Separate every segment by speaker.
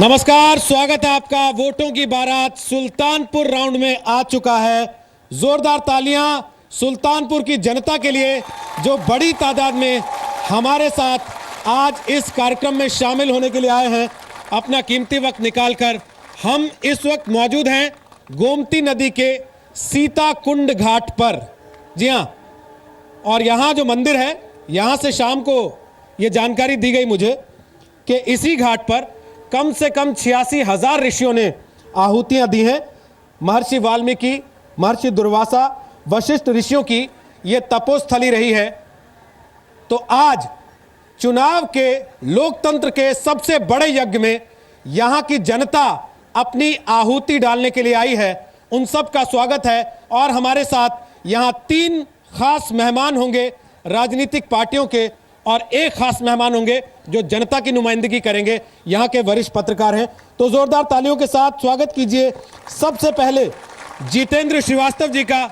Speaker 1: नमस्कार, स्वागत है आपका। वोटों की बारात सुल्तानपुर राउंड में आ चुका है। जोरदार तालियां सुल्तानपुर की जनता के लिए जो बड़ी तादाद में हमारे साथ आज इस कार्यक्रम में शामिल होने के लिए आए हैं। अपना कीमती वक्त निकालकर हम इस वक्त मौजूद हैं गोमती नदी के सीता कुंड घाट पर। जी हां, और यहां जो मंदिर है, यहां से शाम को ये जानकारी दी गई मुझे कि इसी घाट पर कम से कम 86,000 ऋषियों ने आहुतियां दी हैं। महर्षि वाल्मीकि, महर्षि दुर्वासा, वशिष्ठ ऋषियों की ये तपोस्थली रही है। तो आज चुनाव के लोकतंत्र के सबसे बड़े यज्ञ में यहां की जनता अपनी आहुति डालने के लिए आई है। उन सब का स्वागत है। और हमारे साथ यहां 3 खास मेहमान होंगे राजनीतिक पार्टियों के, और एक खास मेहमान होंगे जो जनता की नुमाइंदगी करेंगे, यहाँ के वरिष्ठ पत्रकार हैं। तो जोरदार तालियों के साथ स्वागत कीजिए सबसे पहले जितेंद्र श्रीवास्तव जी का।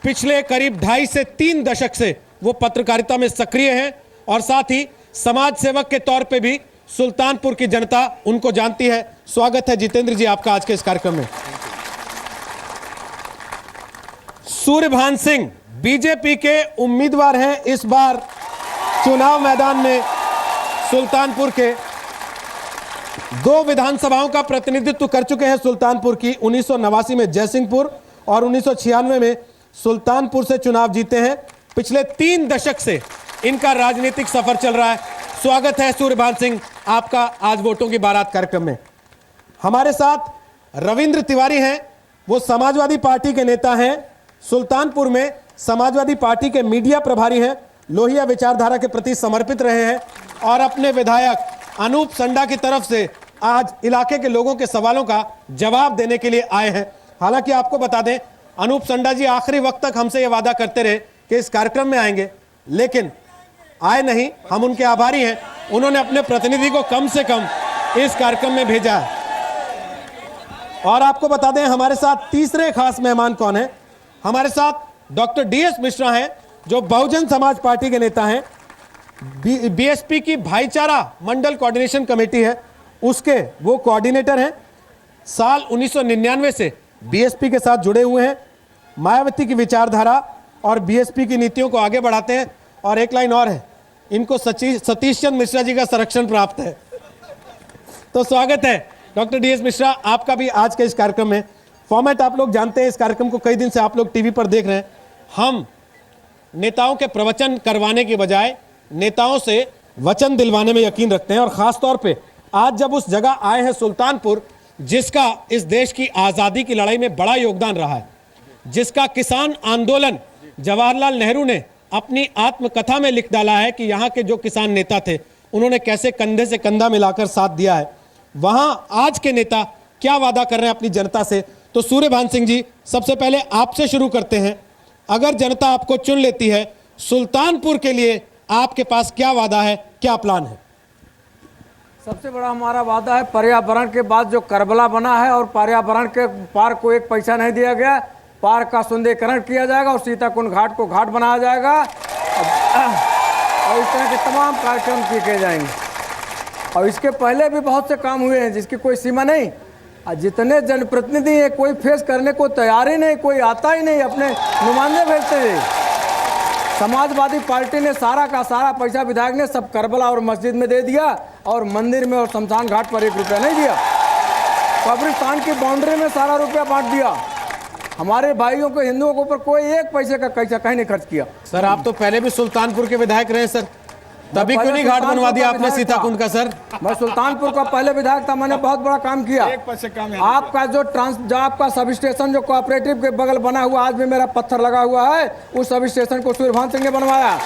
Speaker 1: पिछले करीब 2.5 से 3 दशक से वो पत्रकारिता में सक्रिय हैं और साथ ही समाज सेवक के तौर पे भी सुल्तानपुर की जनता उनको जानती है। स्वागत है जितेंद्र जी आपका आज के इस कार्यक्रम में। सूर्यभान सिंह बीजेपी के उम्मीदवार हैं इस बार चुनाव मैदान में। सुल्तानपुर के 2 विधानसभाओं का प्रतिनिधित्व कर चुके हैं सुल्तानपुर की। 1989 में जयसिंहपुर और 1996 में सुल्तानपुर से चुनाव जीते हैं। पिछले 3 दशक से इनका राजनीतिक सफर चल रहा है। स्वागत है सूर्यभान सिंह आपका आज वोटों की बारात कार्यक्रम में। हमारे साथ रविंद्र तिवारी हैं, वो समाजवादी पार्टी के नेता हैं। सुल्तानपुर में समाजवादी पार्टी के मीडिया प्रभारी हैं, लोहिया विचारधारा के प्रति समर्पित रहे हैं और अपने विधायक अनूप संडा की तरफ से आज इलाके के लोगों के सवालों का जवाब देने के लिए आए हैं। हालांकि आपको बता दें, अनूप संडा जी आखिरी वक्त तक हमसे ये वादा करते रहे कि इस कार्यक्रम में आएंगे, लेकिन आए नहीं। हम उनके आभारी हैं। उन्होंने अपने प्रतिनिधि को कम से कम इस कार्यक्रम में भेजा है। और आपको बता दें हमारे साथ तीसरे खास मेहमान कौन है। हमारे साथ डॉक्टर DS मिश्रा हैं जो बहुजन समाज पार्टी के नेता हैं। बीएसपी की भाईचारा मंडल कोऑर्डिनेशन कमेटी है, उसके वो कोऑर्डिनेटर हैं। साल 1999 से बीएसपी के साथ जुड़े हुए हैं। मायावती की विचारधारा और बीएसपी की नीतियों को आगे बढ़ाते हैं। और एक लाइन और है, इनको सतीश चंद्र मिश्रा जी का संरक्षण प्राप्त है। तो स्वागत है डॉक्टर DS मिश्रा आपका भी आज के इस कार्यक्रम में। फॉर्मेट आप लोग जानते हैं, इस कार्यक्रम को कई दिन से आप लोग टीवी पर देख रहे हैं। हम नेताओं के प्रवचन करवाने के बजाय नेताओं से वचन दिलवाने में यकीन रखते हैं। और खास तौर पे आज जब उस जगह आए हैं सुल्तानपुर, जिसका इस देश की आज़ादी की लड़ाई में बड़ा योगदान रहा है, जिसका किसान आंदोलन जवाहरलाल नेहरू ने अपनी आत्मकथा में लिख डाला है कि यहाँ के जो किसान नेता थे उन्होंने कैसे कंधे से कंधा मिलाकर साथ दिया है। वहाँ आज के नेता क्या वादा कर रहे हैं अपनी जनता से। तो सूर्यभान सिंह जी, सबसे पहले आपसे शुरू करते हैं। अगर जनता आपको चुन लेती है, सुल्तानपुर के लिए आपके पास क्या वादा है, क्या प्लान है?
Speaker 2: सबसे बड़ा हमारा वादा है, पर्यावरण के बाद जो करबला बना है और पर्यावरण के पार्क को 1 पैसा नहीं दिया गया, पार्क का सुंदरीकरण किया जाएगा और सीताकुंड घाट को घाट बनाया जाएगा और इस तरह के तमाम कार्यक्रम किए जाएंगे। और इसके पहले भी बहुत से काम हुए हैं जिसकी कोई सीमा नहीं। जितने जनप्रतिनिधि हैं कोई फेस करने को तैयार ही नहीं, कोई आता ही नहीं, अपने नुमाइंदे भेजते हैं। समाजवादी पार्टी ने सारा का सारा पैसा विधायक ने सब करबला और मस्जिद में दे दिया और मंदिर में और शमशान घाट पर 1 रुपया नहीं दिया। कब्रिस्तान की बाउंड्री में सारा रुपया बांट दिया। हमारे भाइयों को, हिंदुओं के ऊपर कोई 1 पैसे का पैसा कहीं नहीं खर्च किया।
Speaker 1: सर आप तो पहले भी सुल्तानपुर के विधायक रहे सर, तभी क्यों नहीं घाट बनवा दिया आपने सीताकुंड का? सर
Speaker 2: मैं सुल्तानपुर का पहले विधायक था, मैंने बहुत बड़ा काम किया। आपका जो आपका सब स्टेशन जो कोऑपरेटिव के बगल बना हुआ, आज भी मेरा पत्थर लगा हुआ है, उस सब स्टेशन को सूर्यभान सिंह ने बनवाया।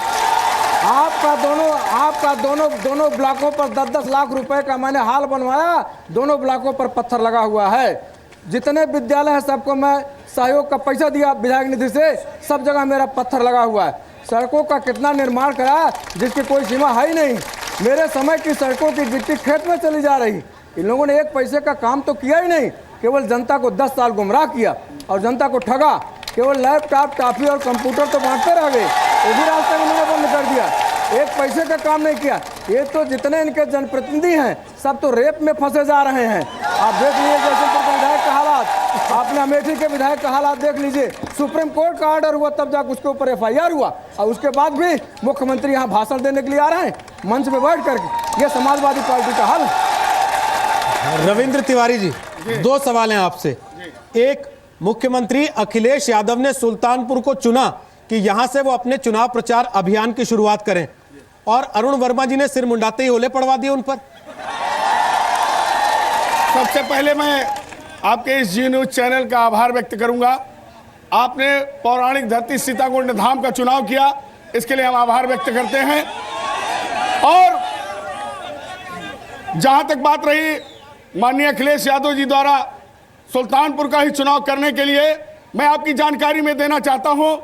Speaker 2: आपका दोनों ब्लॉकों पर 10-10 लाख रुपए का मैंने हाल बनवाया, दोनों ब्लॉकों पर पत्थर लगा हुआ है। जितने विद्यालय हैं सबको मैं सहयोग का पैसा दिया विधायक निधि से, सब जगह मेरा पत्थर लगा हुआ है। सड़कों का कितना निर्माण करा जिसकी कोई सीमा है ही नहीं। मेरे समय की सड़कों की गिट्टी खेत में चली जा रही। इन लोगों ने 1 पैसे का काम तो किया ही नहीं, केवल जनता को 10 साल गुमराह किया और जनता को ठगा। केवल लैपटॉप, टॉफी और कंप्यूटर तो बांटते रह गए, वो भी रास्ते में बंद कर दिया। 1 पैसे का काम नहीं किया। ये तो जितने इनके जनप्रतिनिधि हैं सब तो रेप में फंसे जा रहे हैं। आप देख लीजिए जयसिंहपुर के विधायक का हालात, आपने अमेठी के विधायक का हालात देख लीजिए। सुप्रीम कोर्ट का ऑर्डर हुआ तब जाकर उसके ऊपर FIR हुआ और उसके बाद भी मुख्यमंत्री यहाँ भाषण देने के लिए आ रहे हैं मंच पे बैठ करके। ये समाजवादी पार्टी का हाल है।
Speaker 1: रविंद्र तिवारी जी, दो सवाल हैं आपसे। एक, मुख्यमंत्री अखिलेश यादव ने सुल्तानपुर को चुना कि यहां से वो अपने चुनाव प्रचार अभियान की शुरुआत करें, और अरुण वर्मा जी ने सिर मुंडाते ही ओले पड़वा दिए उन पर।
Speaker 3: सबसे पहले मैं आपके इस जी न्यूज चैनल का आभार व्यक्त करूंगा। आपने पौराणिक धरती सीताकुंड धाम का चुनाव किया, इसके लिए हम आभार व्यक्त करते हैं। और जहां तक बात रही माननीय अखिलेश यादव जी द्वारा सुल्तानपुर का ही चुनाव करने के लिए, मैं आपकी जानकारी में देना चाहता हूं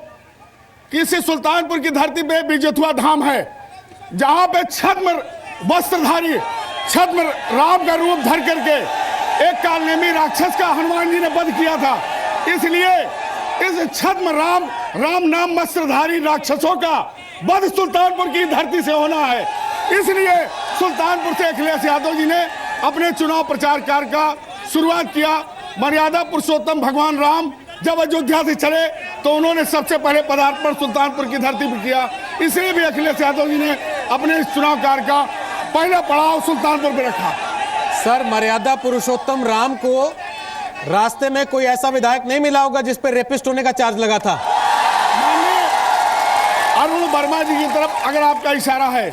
Speaker 3: कि इसी सुल्तानपुर की धरती पे बिजथुआ धाम है, जहां पे छद्म वस्त्रधारी छद्म राम का रूप धर करके एक कालनेमी राक्षस का हनुमान जी ने वध किया था। इसलिए इस छद्म राम नाम वस्त्रधारी राक्षसों का वध सुल्तानपुर की धरती से होना है। इसलिए सुल्तानपुर से अखिलेश यादव जी ने अपने चुनाव प्रचार कार्य का शुरुआत किया। मर्यादा पुरुषोत्तम भगवान राम जब अयोध्या से चले तो उन्होंने सबसे पहले पदार्पण सुल्तानपुर की धरती पर किया। इसलिए भी अखिलेश यादव जी ने अपने इस चुनाव कार्य का पहला पड़ाव सुल्तानपुर पर रखा।
Speaker 1: सर, मर्यादा पुरुषोत्तम राम को रास्ते में कोई ऐसा विधायक नहीं मिला होगा जिस पर रेपिस्ट होने का चार्ज लगा था।
Speaker 3: माननीय अरुण वर्मा जी की तरफ अगर आपका इशारा है,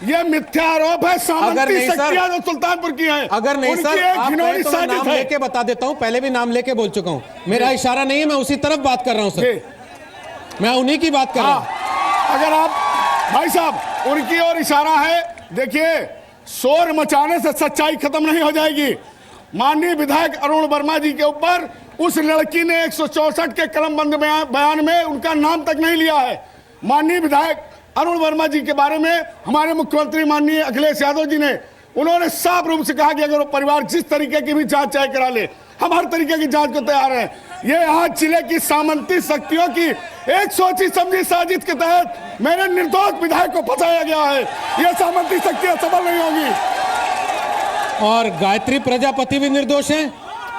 Speaker 3: यह मिथ्या आरोप है। सामंती शक्तियां जो सुल्तानपुर की हैं,
Speaker 1: अगर नहीं सर, आप कहें तो मैं नाम लेके बता देता हूं, पहले भी नाम लेके बोल चुका हूं। मेरा इशारा नहीं है, मैं उसी तरफ बात कर रहा हूं सर, मैं उन्हीं की बात कर रहा हूं।
Speaker 3: अगर आप भाई साहब उनकी ओर इशारा है, देखिए शोर मचाने से सच्चाई खत्म नहीं हो जाएगी। माननीय विधायक अरुण वर्मा जी के ऊपर उस लड़की ने 164 के कलमबंद बयान में उनका नाम तक नहीं लिया है। माननीय विधायक अरुण वर्मा जी के बारे में हमारे मुख्यमंत्री माननीय अखिलेश यादव जी ने उन्होंने साफ रूप से कहा कि अगर वो परिवार जिस तरीके की भी जांच चाहे करा ले, हम हर तरीके की जांच को तैयार हैं। ये आज जिले की सामंती शक्तियों की एक सोची समझी साजिश के तहत मेरे निर्दोष विधायक को फंसाया गया है। ये सामंती शक्तियां सफल नहीं होंगी।
Speaker 1: और गायत्री प्रजापति भी निर्दोष हैं।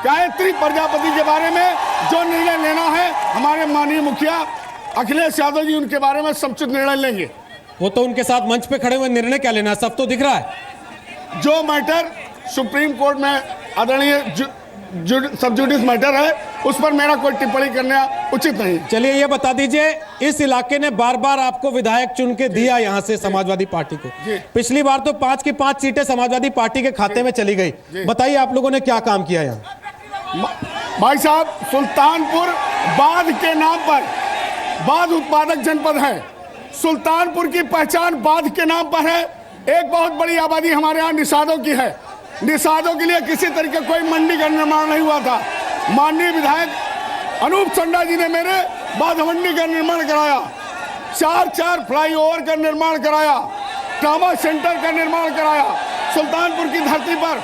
Speaker 3: गायत्री प्रजापति के बारे में जो निर्णय लेना है, हमारे माननीय मुखिया अखिलेश यादव जी उनके बारे में समुचित निर्णय लेंगे।
Speaker 1: वो तो उनके साथ मंच पे खड़े हुए, निर्णय क्या लेना, सब तो दिख रहा है।
Speaker 3: जो मैटर सुप्रीम कोर्ट में आदरणीय सब जुडिस मैटर है, उस पर मेरा कोई टिप्पणी करना उचित नहीं।
Speaker 1: चलिए ये बता दीजिए, इस इलाके ने बार बार आपको विधायक चुन के दिया यहाँ से समाजवादी पार्टी को। पिछली बार तो 5 की 5 सीटें समाजवादी पार्टी के खाते में चली गई। बताइए आप लोगों ने क्या काम किया यहाँ।
Speaker 3: भाई साहब, सुल्तानपुर बांध के नाम पर बांध उत्पादक जनपद है। सुल्तानपुर की पहचान बांध के नाम पर है। एक बहुत बड़ी आबादी हमारे यहाँ निषादों की है। निषादों के लिए किसी तरीके कोई मंडी का निर्माण नहीं हुआ था। माननीय विधायक अनूप चंडा जी ने मेरे बांध मंडी का निर्माण कराया, 4 फ्लाईओवर का निर्माण कराया, ट्रामा सेंटर का निर्माण कराया सुल्तानपुर की धरती पर।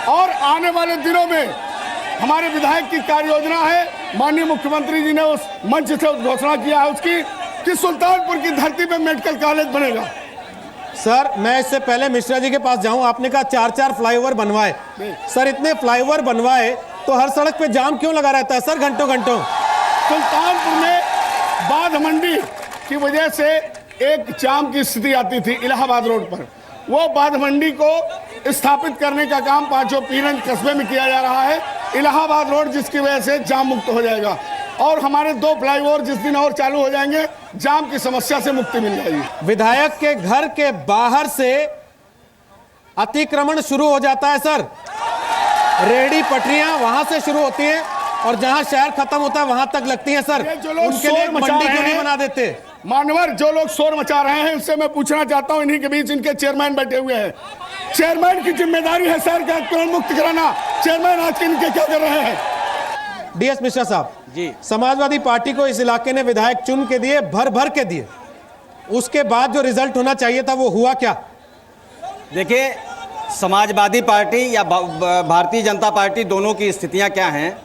Speaker 3: और आने वाले दिनों में हमारे विधायक की कार्य योजना है, माननीय मुख्यमंत्री जी ने उस मंच से घोषणा किया है उसकी, कि सुल्तानपुर की धरती पे मेडिकल कॉलेज बनेगा।
Speaker 1: सर, मैं इससे पहले मिश्रा जी के पास जाऊं, आपने कहा 4 फ्लाईओवर बनवाए। सर, इतने फ्लाईओवर बनवाए तो हर सड़क पे जाम क्यों लगा रहता है सर, घंटों घंटों।
Speaker 3: सुल्तानपुर में बांध मंडी की वजह से एक जाम की स्थिति आती थी इलाहाबाद रोड पर। वो बांध मंडी को स्थापित करने का काम 5 पीरंज कस्बे में किया जा रहा है। इलाहाबाद रोड जिसकी वजह से जाम मुक्त हो जाएगा, और हमारे 2 फ्लाईओवर जिस दिन और चालू हो जाएंगे, जाम की समस्या से मुक्ति मिल जाएगी।
Speaker 1: विधायक के घर के बाहर से अतिक्रमण शुरू हो जाता है सर। रेहड़ी पटरियां वहां से शुरू होती हैं और जहां शहर खत्म होता है वहां तक लगती हैं सर। उनके लिए मंडी क्यों नहीं बना देते?
Speaker 3: मानवर, जो लोग शोर मचा रहे हैं उनसे मैं पूछना चाहता हूं, इन्हीं के बीच इनके चेयरमैन बैठे हुए हैं। चेयरमैन की जिम्मेदारी है शहर का अतिक्रमण मुक्त कराना। चेयरमैन आज के इनके क्या कर रहे हैं?
Speaker 1: DS मिश्रा साहब
Speaker 4: जी,
Speaker 1: समाजवादी पार्टी को इस इलाके ने विधायक चुन के दिए, भर के दिए, उसके बाद जो रिजल्ट होना चाहिए था वो हुआ क्या?
Speaker 4: देखिए, समाजवादी पार्टी या भारतीय जनता पार्टी दोनों की स्थितियां क्या हैं,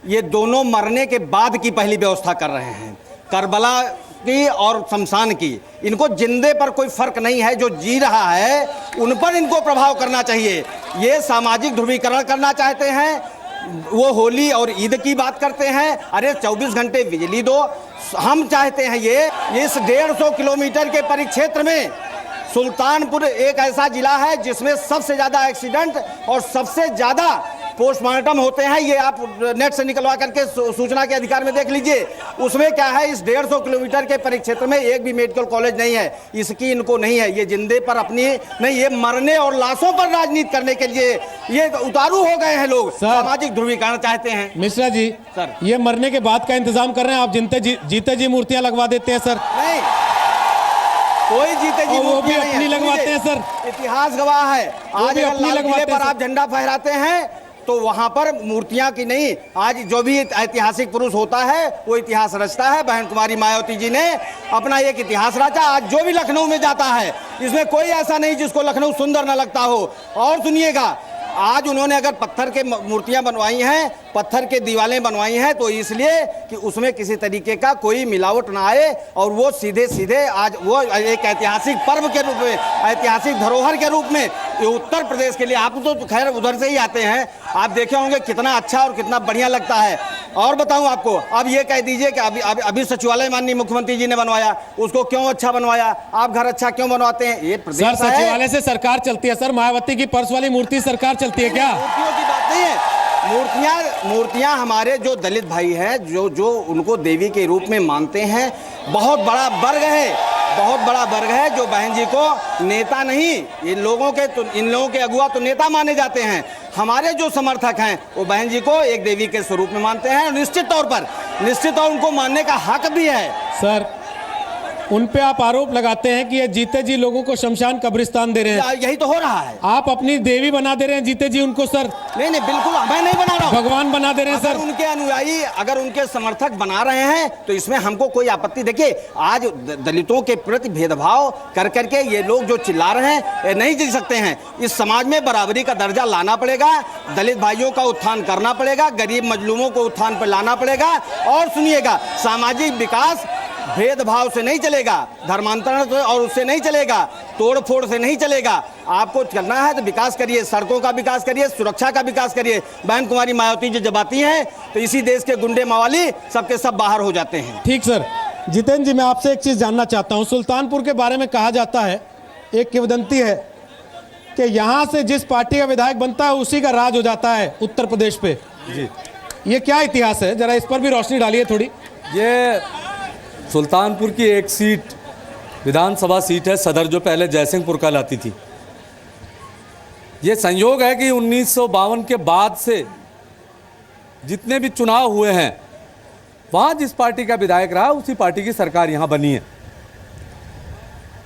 Speaker 4: ये दोनों मरने के बाद की पहली व्यवस्था कर रहे हैं। करबला की और शमशान की, इनको जिंदे पर कोई फर्क नहीं है। जो जी रहा है उन पर इनको प्रभाव करना चाहिए। ये सामाजिक ध्रुवीकरण करना चाहते हैं, वो होली और ईद की बात करते हैं। अरे 24 घंटे बिजली दो। हम चाहते हैं ये इस 150 किलोमीटर के परिक्षेत्र में सुल्तानपुर एक ऐसा जिला है जिसमें सबसे ज़्यादा एक्सीडेंट और सबसे ज़्यादा पोस्टमार्टम होते हैं। ये आप नेट से निकलवा करके सूचना के अधिकार में देख लीजिए। उसमें क्या है, इस 150 किलोमीटर के परिक्षेत्र में एक भी मेडिकल कॉलेज नहीं है। इसकी इनको नहीं है। ये जिंदे पर अपनी नहीं, ये मरने और लाशों पर राजनीति करने के लिए ये उतारू हो गए हैं लोग। सामाजिक ध्रुवीकरण चाहते हैं।
Speaker 1: मिश्रा जी
Speaker 4: सर,
Speaker 1: ये मरने के बाद का इंतजाम कर रहे हैं, आप जीते जी मूर्तियां लगवा देते हैं सर।
Speaker 4: नहीं, कोई जीते जी
Speaker 1: वो भी अपनी लगवाते हैं सर।
Speaker 4: इतिहास गवाह है। आज अगर लाल किले पर आप झंडा फहराते हैं तो वहां पर मूर्तियां की नहीं, आज जो भी ऐतिहासिक पुरुष होता है वो इतिहास रचता है। बहन कुमारी मायावती जी ने अपना एक इतिहास रचा। आज जो भी लखनऊ में जाता है, इसमें कोई ऐसा नहीं जिसको लखनऊ सुंदर न लगता हो। और सुनिएगा, आज उन्होंने अगर पत्थर के मूर्तियां बनवाई हैं, पत्थर के दीवारें बनवाई हैं, तो इसलिए कि उसमें किसी तरीके का कोई मिलावट ना आए और वो सीधे सीधे आज वो एक ऐतिहासिक पर्व के रूप में, ऐतिहासिक धरोहर के रूप में ये उत्तर प्रदेश के लिए, आप तो खैर उधर से ही आते हैं, आप देखे होंगे कितना अच्छा और कितना बढ़िया लगता है। और बताऊं आपको, अब ये कह दीजिए कि अभी सचिवालय माननीय मुख्यमंत्री जी ने बनवाया, उसको क्यों अच्छा बनवाया? आप घर अच्छा क्यों बनवाते हैं? ये प्रदेश
Speaker 1: सर सचिवालय से सरकार चलती है सर। मायावती की पर्स वाली मूर्ति सरकार चलती है क्या?
Speaker 4: मूर्तियों की बात नहीं है। मूर्तियां हमारे जो दलित भाई हैं, जो उनको देवी के रूप में मानते हैं, बहुत बड़ा वर्ग है, बहुत बड़ा वर्ग है जो बहन जी को नेता नहीं, इन लोगों के अगुआ तो नेता माने जाते हैं। हमारे जो समर्थक हैं वो बहन जी को एक देवी के स्वरूप में मानते हैं। निश्चित तौर उनको मानने का हक भी है।
Speaker 1: सर, उन पे आप आरोप लगाते हैं कि ये जीते जी लोगों को शमशान कब्रिस्तान दे रहे हैं।
Speaker 4: यही तो हो रहा है।
Speaker 1: आप अपनी देवी बना दे रहे हैं जीते जी उनको सर।
Speaker 4: नहीं, बिल्कुल मैं नहीं बना रहा हूं।
Speaker 1: भगवान बना दे रहे हैं सर।
Speaker 4: उनके अनुयायी, अगर उनके समर्थक बना रहे हैं तो इसमें हमको कोई आपत्ति। देखिए, आज दलितों के प्रति भेदभाव कर करके ये लोग जो चिल्ला रहे हैं, नहीं जी सकते हैं। इस समाज में बराबरी का दर्जा लाना पड़ेगा, दलित भाइयों का उत्थान करना पड़ेगा, गरीब मजलूमों को उत्थान पर लाना पड़ेगा। और सुनिएगा, सामाजिक विकास भेदभाव से नहीं चलेगा, धर्मांतरण और उससे नहीं चलेगा, तोड़ फोड़ से नहीं चलेगा। आपको करना है तो विकास करिए, सड़कों का विकास करिए, सुरक्षा का विकास करिए। बहन कुमारी मायावती जी जब आती हैं तो इसी देश के गुंडे मवाली सबके सब बाहर हो जाते हैं।
Speaker 1: ठीक सर। जितेंद्र जी, मैं आपसे एक चीज जानना चाहता हूं। सुल्तानपुर के बारे में कहा जाता है, एक किंवदंती है कि यहां से जिस पार्टी का विधायक बनता है उसी का राज हो जाता है उत्तर प्रदेश पे। जी, ये क्या इतिहास है, जरा इस पर भी रोशनी डालिए थोड़ी।
Speaker 5: ये सुल्तानपुर की एक सीट विधानसभा सीट है सदर, जो पहले जयसिंहपुर कहलाती थी। ये संयोग है कि 1952 के बाद से जितने भी चुनाव हुए हैं, वहाँ जिस पार्टी का विधायक रहा उसी पार्टी की सरकार यहाँ बनी है।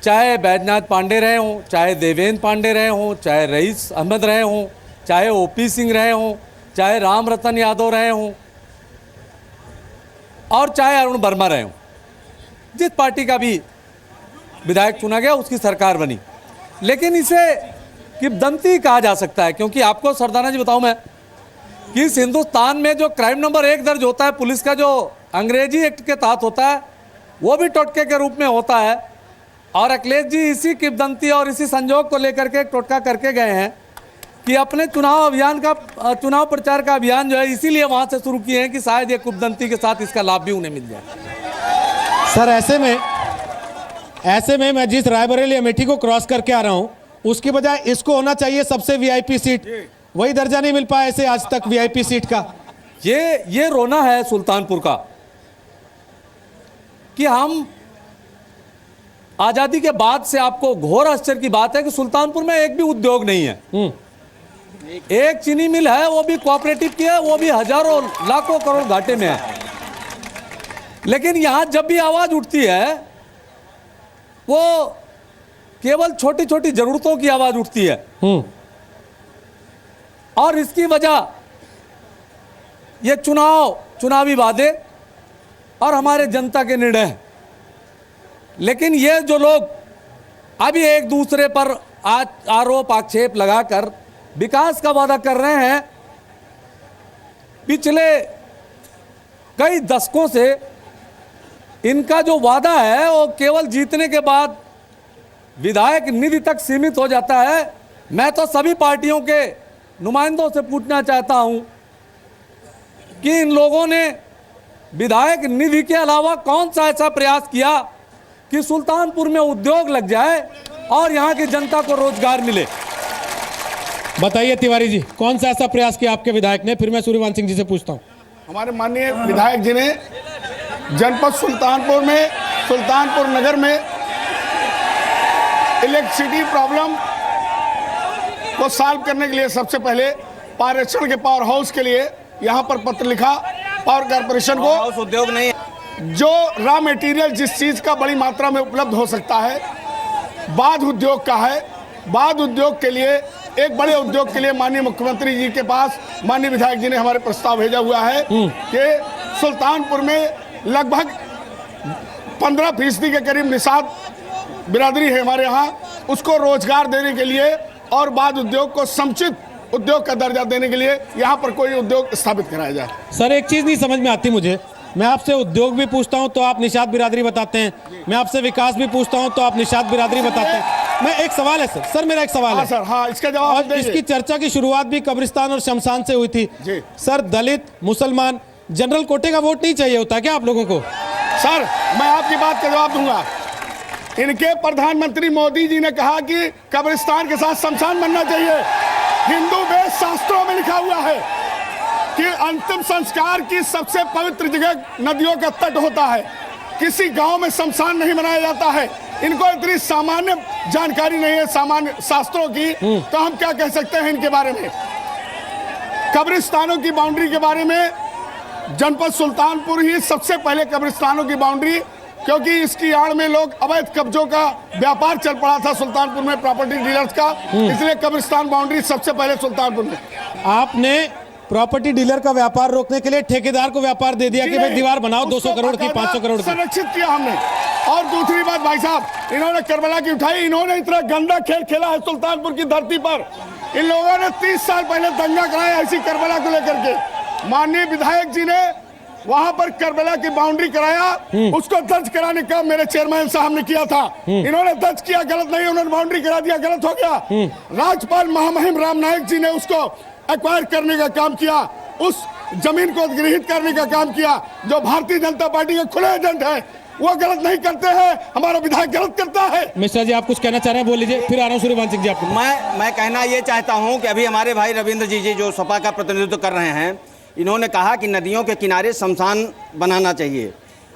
Speaker 5: चाहे बैजनाथ पांडे रहे हों, चाहे देवेंद्र पांडे रहे हों, चाहे रईस अहमद रहे हों, चाहे ओपी सिंह रहे हों, चाहे राम रतन यादव रहे हों, और चाहे अरुण वर्मा रहे हों, जिस पार्टी का भी विधायक चुना गया उसकी सरकार बनी। लेकिन इसे किंवदंती कहा जा सकता है, क्योंकि आपको सरदाना जी बताऊं मैं कि इस हिंदुस्तान में जो क्राइम नंबर 1 दर्ज होता है पुलिस का, जो अंग्रेजी एक्ट के तहत होता है, वो भी टोटके के रूप में होता है। और अखिलेश जी इसी किंवदंती और इसी संजोग को लेकर के टोटका करके गए हैं कि अपने चुनाव प्रचार का अभियान जो है इसीलिए वहाँ से शुरू किए हैं कि शायद ये किंवदंती के साथ इसका लाभ भी उन्हें मिल जाए।
Speaker 1: सर, ऐसे में मैं जिस रायबरेली अमेठी को क्रॉस करके आ रहा हूं, उसकी बजाय इसको होना चाहिए सबसे वीआईपी सीट, वही दर्जा नहीं मिल पाया इसे आज तक वीआईपी सीट का।
Speaker 5: ये रोना है सुल्तानपुर का कि हम आजादी के बाद से, आपको घोर आश्चर्य की बात है कि सुल्तानपुर में एक भी उद्योग नहीं है। एक चीनी मिल है, वो भी कोऑपरेटिव की है, वो भी हजारों लाखों करोड़ घाटे में है। लेकिन यहां जब भी आवाज उठती है वो केवल छोटी छोटी जरूरतों की आवाज उठती है। और इसकी वजह ये चुनावी वादे और हमारे जनता के निर्णय। लेकिन ये जो लोग अभी एक दूसरे पर आरोप आक्षेप लगाकर विकास का वादा कर रहे हैं, पिछले कई दशकों से इनका जो वादा है वो केवल जीतने के बाद विधायक निधि तक सीमित हो जाता है। मैं तो सभी पार्टियों के नुमाइंदों से पूछना चाहता हूं कि इन लोगों ने विधायक निधि के अलावा कौन सा ऐसा प्रयास किया कि सुल्तानपुर में उद्योग लग जाए और यहाँ की जनता को रोजगार मिले।
Speaker 1: बताइए तिवारी जी, कौन सा ऐसा प्रयास किया आपके विधायक ने? फिर मैं सूर्यवंश सिंह जी से पूछता हूँ।
Speaker 3: हमारे माननीय विधायक जी ने जनपद सुल्तानपुर में, सुल्तानपुर नगर में इलेक्ट्रिसिटी प्रॉब्लम को सॉल्व करने के लिए सबसे पहले पारेषण के पावर हाउस के लिए यहाँ पर पत्र लिखा। पावर कॉर्पोरेशन को
Speaker 4: उद्योग नहीं,
Speaker 3: जो रॉ मटेरियल जिस चीज का बड़ी मात्रा में उपलब्ध हो सकता है, बाद उद्योग का है। बाद उद्योग के लिए, एक बड़े उद्योग के लिए माननीय मुख्यमंत्री जी के पास माननीय विधायक जी ने हमारे प्रस्ताव भेजा हुआ है कि सुल्तानपुर में लगभग 15% के करीब निषाद बिरादरी है हमारे यहाँ, उसको रोजगार देने के लिए और बाद उद्योग को समुचित उद्योग का दर्जा देने के लिए यहाँ पर कोई उद्योग स्थापित कराया जाए।
Speaker 1: सर एक चीज नहीं समझ में आती मुझे, मैं आपसे उद्योग भी पूछता हूं तो आप निषाद बिरादरी बताते हैं, मैं आपसे विकास भी पूछता हूं तो आप निषाद बिरादरी बताते हैं। मैं एक सवाल है सर, मेरा एक सवाल है
Speaker 3: सर, हाँ इसका जवाब
Speaker 1: और इसकी चर्चा की शुरुआत भी कब्रिस्तान और शमशान से हुई थी। सर दलित, मुसलमान, जनरल कोटे का वोट नहीं चाहिए होता क्या आप लोगों को?
Speaker 3: सर मैं आपकी बात का जवाब दूंगा। इनके प्रधानमंत्री मोदी जी ने कहा कि कब्रिस्तान के साथ शमशान बनना चाहिए। हिंदू वेद शास्त्रों में लिखा हुआ है कि अंतिम संस्कार की सबसे पवित्र जगह नदियों का तट होता है, किसी गांव में शमशान नहीं बनाया जाता है। इनको इतनी सामान्य जानकारी नहीं है सामान्य शास्त्रों की, तो हम क्या कह सकते हैं इनके बारे में। कब्रिस्तानों की बाउंड्री के बारे में जनपद सुल्तानपुर ही सबसे पहले कब्रिस्तानों की बाउंड्री, क्योंकि इसकी आड़ में लोग अवैध कब्जों का व्यापार चल पड़ा था सुल्तानपुर में, प्रॉपर्टी डीलर्स का, इसलिए कब्रिस्तान बाउंड्री सबसे पहले सुल्तानपुर में।
Speaker 1: आपने प्रॉपर्टी डीलर का व्यापार रोकने के लिए ठेकेदार को व्यापार दे दिया कि भाई दीवार बनाओ 200 करोड़ की, 500 करोड़ की।
Speaker 3: संरक्षित किया हमने। और दूसरी बात भाई साहब, इन्होंने करबला की उठाई, इन्होंने इतना गंदा खेल खेला है सुल्तानपुर की धरती पर। इन लोगों ने 30 साल पहले दंगा कराया ऐसी करबला को लेकर के। माननीय विधायक जी ने वहां पर करबला की बाउंड्री कराया, उसको दर्ज कराने का मेरे चेयरमैन साहब ने किया था। इन्होंने दर्ज किया, गलत नहीं, उन्होंने बाउंड्री करा दिया, गलत हो गया। राज्यपाल महामहिम राम नायक जी ने उसको एक्वायर करने का काम किया, उस जमीन को अधिग्रहित करने का काम किया। जो भारतीय जनता पार्टी के खुले एजेंट है वो गलत नहीं करते हैं, हमारा विधायक गलत करता है।
Speaker 1: मिश्रा जी आप कुछ कहना चाह रहे हैं, बोल लीजिए, फिर आ रहा हूं सूर्यवंश सिंह जी आपको।
Speaker 4: मैं कहना ये चाहता हूं कि अभी हमारे भाई रविंद्र जी जो सपा का प्रतिनिधित्व कर रहे हैं, इन्होंने कहा कि नदियों के किनारे शमशान बनाना चाहिए,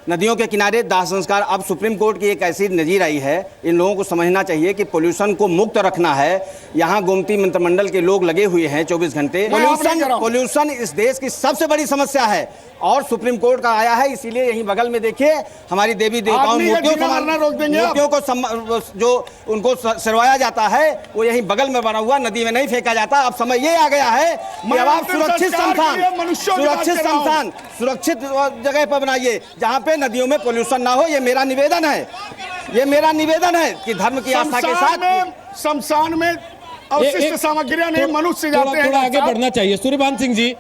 Speaker 4: नदियों के किनारे दाह संस्कार। अब सुप्रीम कोर्ट की एक ऐसी नज़ीर आई है, इन लोगों को समझना चाहिए कि पोल्यूशन को मुक्त रखना है। यहाँ गोमती मंत्रिमंडल के लोग लगे हुए हैं 24 घंटे। पोल्यूशन इस देश की सबसे बड़ी समस्या है और सुप्रीम कोर्ट का आया है, इसीलिए यहीं बगल में देखिए हमारी देवी देवताओं मूर्तियों को जो उनको सिरवाया जाता है वो यहीं बगल में बना हुआ, नदी में नहीं फेंका जाता। अब समय ये आ गया है कि अब आप सुरक्षित जगह पर बनाइए जहाँ पे नदियों में पोल्यूशन ना हो। ये मेरा निवेदन है, ये मेरा निवेदन है कि धर्म की आस्था के साथ
Speaker 3: शमशान में अवशिष्ट सामग्रियां नहीं, मनुष्य जाते हैं।
Speaker 1: थोड़ा आगे बढ़ना चाहिए। सूर्यवंश सिंह जी,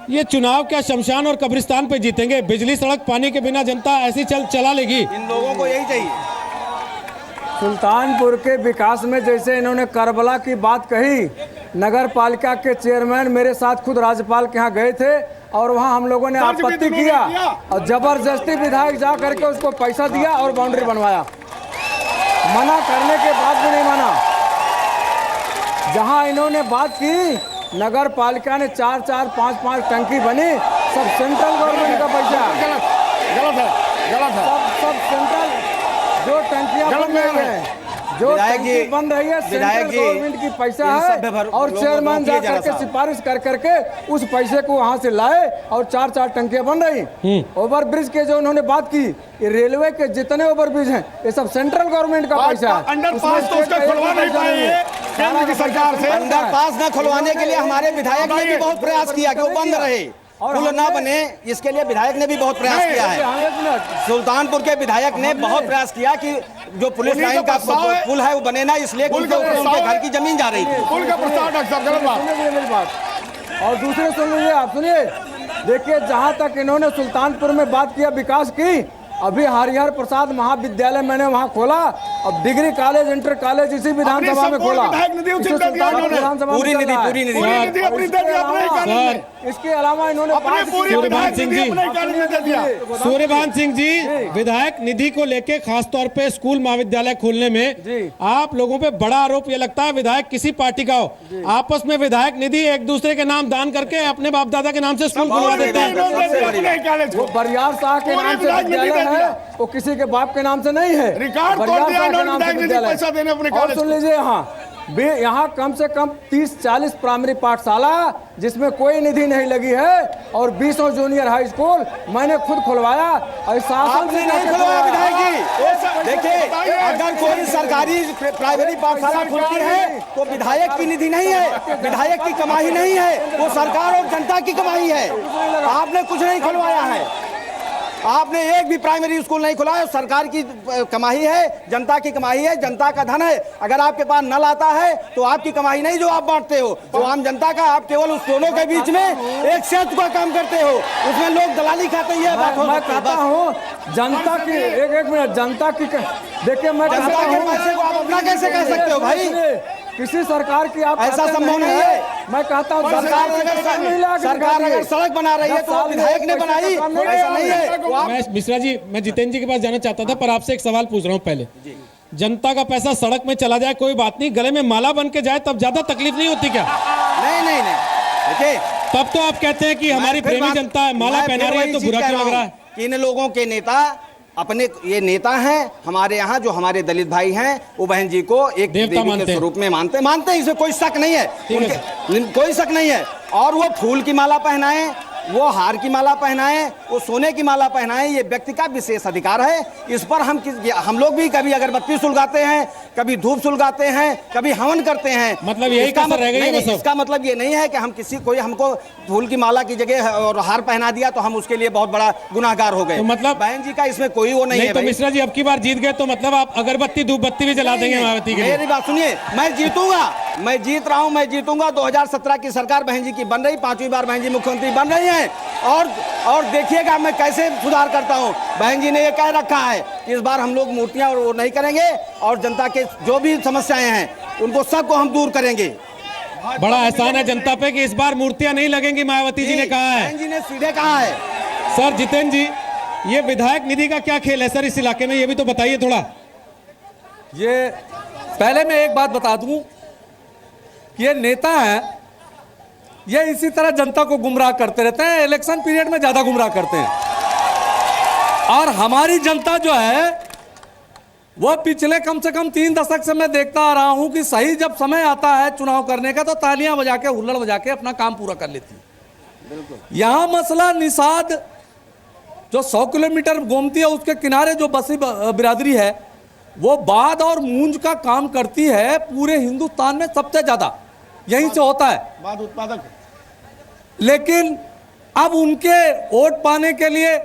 Speaker 1: ये चुनाव क्या शमशान और कब्रिस्तान पे जीतेंगे? बिजली, सड़क, पानी के बिना जनता ऐसी चला लेगी?
Speaker 4: इन लोगों को यही चाहिए।
Speaker 2: सुल्तानपुर के विकास में जैसे इन्होंने करबला की बात कही, नगर पालिका के चेयरमैन मेरे साथ खुद राज्यपाल के यहाँ गए थे और वहाँ हम लोगों ने आपत्ति किया और जबरदस्ती विधायक जा करके उसको पैसा दिया और बाउंड्री बनवाया। मना करने के बाद भी नहीं माना। जहाँ इन्होंने बात की, नगर पालिका ने 4-4, 5-5 टंकी बनी, सब सेंट्रल गवर्नमेंट का पैसा।
Speaker 3: गलत है।
Speaker 2: सब सेंट्रल जो टंकियां बन रही है, जो टंकी बन रही है, सेंट्रल गवर्नमेंट की पैसा है और चेयरमैन जा करके सिफारिश कर करके उस पैसे को वहां से लाए और 4-4 टंकियां बन रही। ओवर ब्रिज के जो उन्होंने बात की, ये रेलवे के जितने ओवर ब्रिज हैं ये सब सेंट्रल गवर्नमेंट का पैसा है।
Speaker 3: अंडरपास तो उसका खुलवा नहीं पाई है केंद्र की सरकार से।
Speaker 4: अंडरपास न खुलवाने के लिए हमारे विधायक ने भी बहुत प्रयास किया कि वो बंद रहे, पुल ना बने, इसके लिए विधायक ने भी बहुत प्रयास किया है। सुल्तानपुर के विधायक ने बहुत प्रयास किया कि जो पुलिस लाइन का पुल है वो बने ना, इसलिए उनके घर की जमीन जा रही थी।
Speaker 3: पुल का प्रस्ताव डॉक्टर साहब गलत बात।
Speaker 2: और दूसरे सुन लीजिए, आप सुनिए, देखिए जहाँ तक इन्होंने सुल्तानपुर में बात किया विकास की, अभी हरिहर प्रसाद महाविद्यालय मैंने वहाँ खोला, अब डिग्री कॉलेज, इंटर कॉलेज इसी विधानसभा में खोला।
Speaker 4: पूरी निधि
Speaker 2: इसके अलावा इन्होंने
Speaker 1: सूर्यभान सिंह जी, विधायक निधि को लेके खासतौर पे स्कूल महाविद्यालय खोलने में आप लोगों पे बड़ा आरोप ये लगता है विधायक किसी पार्टी का हो, आपस में विधायक निधि एक दूसरे के नाम दान करके अपने बाप दादा के नाम से स्कूल खुलवा देते हैं।
Speaker 2: वो बरियार शाह के नाम से विद्यालय है, वो किसी के बाप के नाम से नहीं है।
Speaker 3: रिकॉर्ड तोड़ दिया इन्होंने विधायक पैसा देने अपने
Speaker 2: और सुन लीजिए, यहाँ कम से कम 30-40 प्राइमरी पाठशाला जिसमें कोई निधि नहीं लगी है, और 20 जूनियर हाई स्कूल मैंने खुद खुलवाया। और शासन से
Speaker 4: नहीं खुलवाया विधायक जी। देखिए, अगर कोई सरकारी प्राइमरी पाठशाला खुलती है तो विधायक की निधि नहीं है, विधायक की कमाई नहीं है, वो सरकार और जनता की कमाई है। आपने कुछ नहीं खुलवाया है, आपने एक भी प्राइमरी स्कूल नहीं खुला है। सरकार की कमाई है, जनता की कमाई है, जनता का धन है। अगर आपके पास नल आता है तो आपकी कमाई नहीं जो आप बांटते हो, तो आम जनता का। आप केवल उस दोनों के बीच में एक सेतु का काम करते हो, उसमें लोग दलाली खाते हैं।
Speaker 2: मैं कहता हूँ जनता की एक मिनट, जनता की देखिए, मैं
Speaker 4: जनता के पैसे को आप अपना कैसे कह सकते हो भाई?
Speaker 2: किसी सरकार की आप
Speaker 4: ऐसा संभव नहीं है।
Speaker 2: मैं कहता हूँ
Speaker 4: सरकार अगर सड़क बना रही है तो विधायक ने बनाई, ऐसा नहीं है।
Speaker 1: मैं मिश्रा जी, मैं जितेंद्र जी के पास जाना चाहता था, पर आपसे एक सवाल पूछ रहा हूँ पहले। जनता का पैसा सड़क में चला जाए कोई बात नहीं, गले में माला बन के जाए तब ज्यादा तकलीफ नहीं होती क्या?
Speaker 4: नहीं देखिए,
Speaker 1: तब तो आप कहते हैं कि हमारी प्रेमी जनता है, माला पहना रही है तो बुरा क्यों लग रहा है?
Speaker 4: इन लोगों के नेता अपने ये नेता हैं हमारे यहाँ, जो हमारे दलित भाई हैं, वो बहन जी को एक देवी के स्वरूप में मानते हैं, इसमें कोई शक नहीं है, कोई शक नहीं है। और वो फूल की माला पहनाएं, वो हार की माला पहनाएं, वो सोने की माला पहनाएं, ये व्यक्ति का विशेष अधिकार है। इस पर हम लोग भी कभी अगरबत्ती सुलगाते हैं, कभी धूप सुलगाते हैं, कभी हवन करते हैं।
Speaker 1: मतलब यही कसर रह गई है।
Speaker 4: इसका मतलब ये नहीं है कि हम कोई हमको फूल की माला की जगह और हार पहना दिया तो हम उसके लिए बहुत बड़ा गुनाहगार हो गए।
Speaker 1: तो मतलब
Speaker 4: बहन जी का इसमें कोई वो नहीं है।
Speaker 1: तो मिश्रा जी, अब की बार जीत गए तो मतलब आप अगरबत्ती धूप बत्ती भी जला देंगे मायावती के लिए?
Speaker 4: मेरी बात सुनिए, मैं जीतूंगा, मैं जीत रहा हूं, मैं जीतूंगा। 2017 की सरकार बहन जी की बन रही, 5वीं बार बहन जी मुख्यमंत्री बन रही हैं। और देखिएगा मैं कैसे सुधार करता हूं। बहन जी ने ये कह रखा है कि इस बार हम लोग मूर्तियां और वो नहीं करेंगे, और जनता के जो भी समस्याएं हैं उनको सबको हम दूर करेंगे।
Speaker 1: बड़ा एहसान है जनता पे कि इस बार मूर्तियां नहीं लगेंगी, मायावती जी ने कहा है।
Speaker 4: बहन जी ने सीधे कहा है।
Speaker 1: सर जितेंद्र जी, ये विधायक निधि का क्या खेल है सर इस इलाके में, ये भी तो बताइए थोड़ा।
Speaker 5: ये पहले मैं एक बात बता दूं कि ये नेता हैं, ये इसी तरह जनता को गुमराह करते रहते हैं, इलेक्शन पीरियड में ज्यादा गुमराह करते हैं। और हमारी जनता जो है वो पिछले कम से कम 3 दशक से मैं देखता आ रहा हूं कि सही जब समय आता है चुनाव करने का तो तालियां बजा के, हुल्लड़ बजा के अपना काम पूरा कर लेती है। यहां मसला निषाद जो 100 किलोमीटर गोमती है उसके किनारे जो बसी बिरादरी है, वो बाद और मूंज का काम करती है पूरे हिंदुस्तान में सबसे ज्यादा, यहीं से होता है
Speaker 3: बाद उत्पादक।
Speaker 5: लेकिन अब उनके वोट पाने के लिए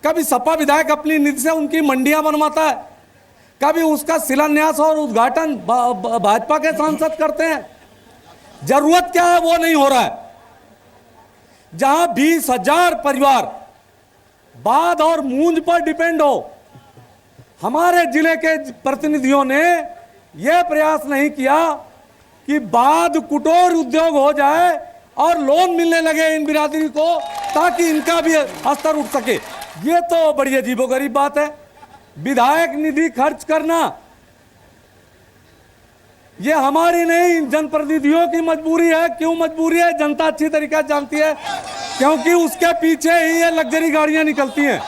Speaker 5: कभी सपा विधायक अपनी निधि से उनकी मंडियां बनवाता है, कभी उसका शिलान्यास और उद्घाटन भाजपा के सांसद करते हैं। जरूरत क्या है वो नहीं हो रहा है। जहां 20,000 परिवार बाद और मूंज पर डिपेंड हो, हमारे जिले के प्रतिनिधियों ने यह प्रयास नहीं किया कि बाद कुटोर उद्योग हो जाए और लोन मिलने लगे इन बिरादरी को ताकि इनका भी स्तर उठ सके। ये तो बड़ी अजीबोगरीब बात है। विधायक निधि खर्च करना ये हमारी नहीं, जनप्रतिनिधियों की मजबूरी है। क्यों मजबूरी है जनता अच्छी तरीके से जानती है, क्योंकि उसके पीछे ही ये लग्जरी गाड़ियां निकलती हैं।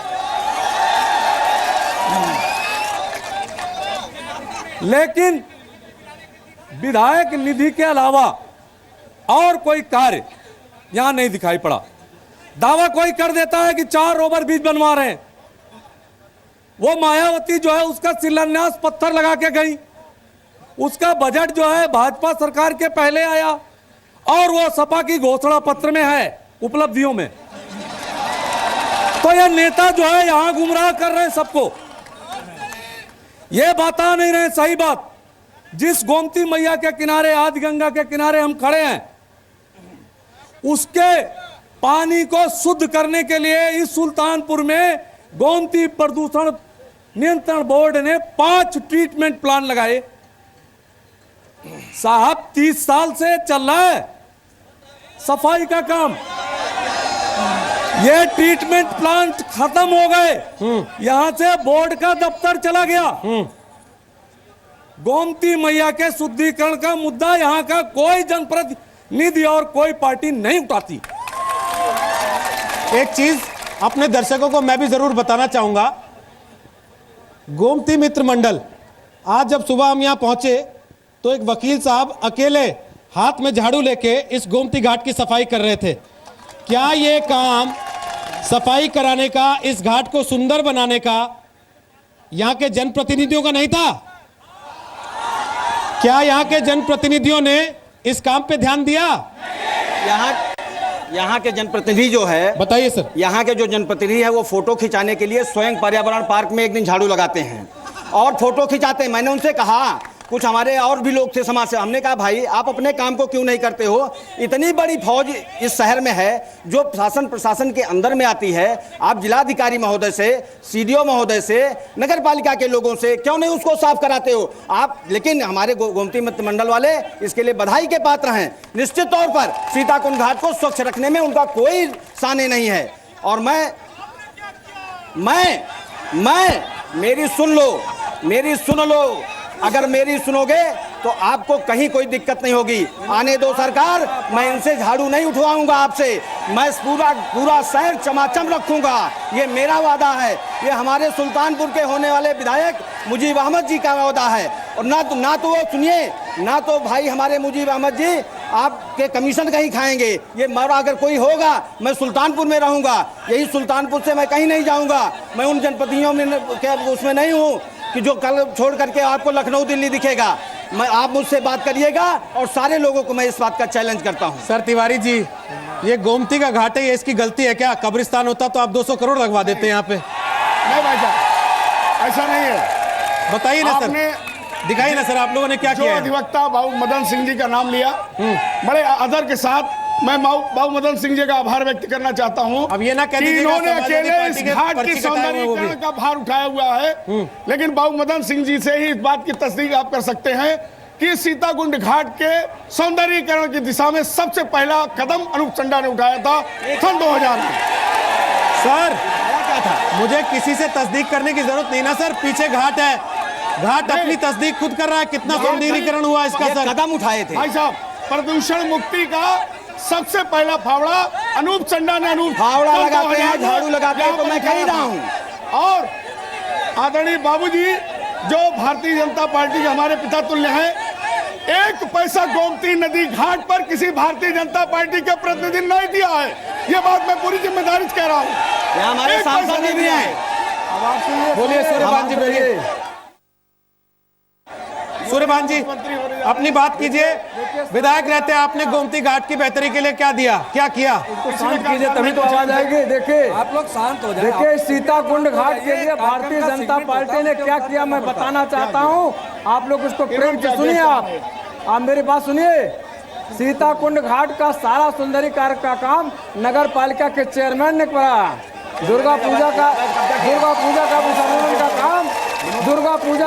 Speaker 5: लेकिन विधायक निधि के अलावा और कोई कार्य यहां नहीं दिखाई पड़ा। दावा कोई कर देता है कि 4 ओवरब्रिज बनवा रहे हैं, वो मायावती जो है उसका शिलान्यास पत्थर लगा के गई, उसका बजट जो है भाजपा सरकार के पहले आया और वो सपा की घोषणा पत्र में है उपलब्धियों में। तो ये नेता जो है यहां गुमराह कर रहे हैं सबको, ये बता नहीं रहे सही बात। जिस गोमती मैया के किनारे, आदि गंगा के किनारे हम खड़े हैं, उसके पानी को शुद्ध करने के लिए इस सुल्तानपुर में गोमती प्रदूषण नियंत्रण बोर्ड ने 5 ट्रीटमेंट प्लांट लगाए। साहब 30 साल से चल रहा है सफाई का काम। ये ट्रीटमेंट प्लांट खत्म हो गए, यहां से बोर्ड का दफ्तर चला गया। गोमती मैया के शुद्धिकरण का मुद्दा यहां का कोई जनप्रतिनिधि और कोई पार्टी नहीं उठाती।
Speaker 1: एक चीज अपने दर्शकों को मैं भी जरूर बताना चाहूंगा, गोमती मित्र मंडल, आज जब सुबह हम यहां पहुंचे तो एक वकील साहब अकेले हाथ में झाड़ू लेके इस गोमती घाट की सफाई कर रहे थे। क्या ये काम सफाई कराने का, इस घाट को सुंदर बनाने का यहां के जनप्रतिनिधियों का नहीं था? क्या यहां के जनप्रतिनिधियों ने इस काम पे ध्यान दिया?
Speaker 4: यहाँ के जनप्रतिनिधि जो है,
Speaker 1: बताइए सर।
Speaker 4: यहाँ के जो जनप्रतिनिधि है वो फोटो खिंचाने के लिए स्वयं पर्यावरण पार्क में एक दिन झाड़ू लगाते हैं और फोटो खिंचाते हैं। मैंने उनसे कहा, कुछ हमारे और भी लोग थे समाज से, हमने कहा भाई आप अपने काम को क्यों नहीं करते हो? इतनी बड़ी फौज इस शहर में है जो शासन प्रशासन के अंदर में आती है, आप जिलाधिकारी महोदय से, सीडीओ महोदय से, नगर पालिका के लोगों से क्यों नहीं उसको साफ कराते हो आप? लेकिन हमारे गोमती मित्र मंडल वाले इसके लिए बधाई के पात्र हैं। निश्चित तौर पर सीताकुंड घाट को स्वच्छ रखने में उनका कोई साने नहीं है। और मेरी सुन लो, अगर मेरी सुनोगे तो आपको कहीं कोई दिक्कत नहीं होगी। आने दो सरकार, मैं इनसे झाड़ू नहीं उठवाऊंगा आपसे, मैं पूरा शहर चमाचम रखूंगा, ये मेरा वादा है। ये हमारे सुल्तानपुर के होने वाले विधायक मुजीब अहमद जी का वादा है। और ना तो वो सुनिए, ना तो भाई हमारे मुजीब अहमद जी आपके कमीशन कहीं खाएंगे। ये मरा अगर कोई होगा, मैं सुल्तानपुर में रहूंगा, यही सुल्तानपुर से मैं कहीं नहीं जाऊंगा। मैं उन जनपदियों में उसमें नहीं हूँ कि जो कल छोड़ करके आपको लखनऊ दिल्ली दिखेगा। आप मुझसे बात करिएगा और सारे लोगों को मैं इस बात का चैलेंज करता हूं।
Speaker 1: सर तिवारी जी, ये गोमती का घाट है, ये इसकी गलती है क्या? कब्रिस्तान होता तो आप 200 करोड़ लगवा देते यहाँ पे।
Speaker 3: नहीं भाई साहब, ऐसा नहीं है।
Speaker 1: बताइए ना सर, दिखाइए ना सर, आप लोगों ने क्या किया?
Speaker 3: अधिवक्ता बाबू मदन सिंह जी का नाम लिया, बड़े आदर के साथ मैं बाबू मदन सिंह जी का आभार व्यक्त करना चाहता हूं।
Speaker 1: अब ये ना कह दीजिएगा
Speaker 3: इन्होंने अकेले इस घाट की सौंदर्यीकरण का भार उठाया हुआ है, लेकिन बाबू मदन सिंह जी से ही इस बात की तस्दीक आप कर सकते हैं कि सीताकुंड घाट के सौंदर्यीकरण की दिशा में सबसे पहला कदम अनूप चंडा ने उठाया था सन 2000 में।
Speaker 1: सर क्या था, मुझे किसी से तस्दीक करने की जरूरत नहीं ना सर, पीछे घाट है, घाट अपनी तस्दीक खुद कर रहा है। कितना सौंदर्यीकरण हुआ इसका सर?
Speaker 4: कदम उठाए थे
Speaker 3: भाई साहब। प्रदूषण मुक्ति का सबसे पहला फावड़ा अनूप चंडा ने
Speaker 4: फावड़ा लगाते हैं, झाड़ू लगाते हैं, तो मैं कह रहा हूं।
Speaker 3: और आदरणीय बाबूजी जो भारतीय जनता पार्टी के हमारे पिता तुल्य हैं, 1 पैसा गोमती नदी घाट पर किसी भारतीय जनता पार्टी के प्रतिनिधि ने नहीं दिया है। ये बात मैं पूरी जिम्मेदारी से कह रहा हूँ।
Speaker 4: हमारे सांसद भी हैं।
Speaker 1: बोलिए सूर्यभान जी, बोलिए सूर्यभान जी, अपनी बात कीजिए। विधायक रहते आपने गोमती घाट की बेहतरी के लिए क्या दिया, क्या किया?
Speaker 2: शांत कीजिए तभी तो आवाज आएगी। देखिए
Speaker 5: आप लोग शांत हो जाए।
Speaker 2: देखिए सीताकुंड घाट के लिए भारतीय जनता पार्टी ने क्या किया मैं बताना चाहता हूं। आप लोग उसको प्रेम से सुनिए। आप मेरी बात सुनिए। सीताकुंड घाट का सारा सुंदरीकरण का काम नगर पालिका के चेयरमैन ने करा। दुर्गा पूजा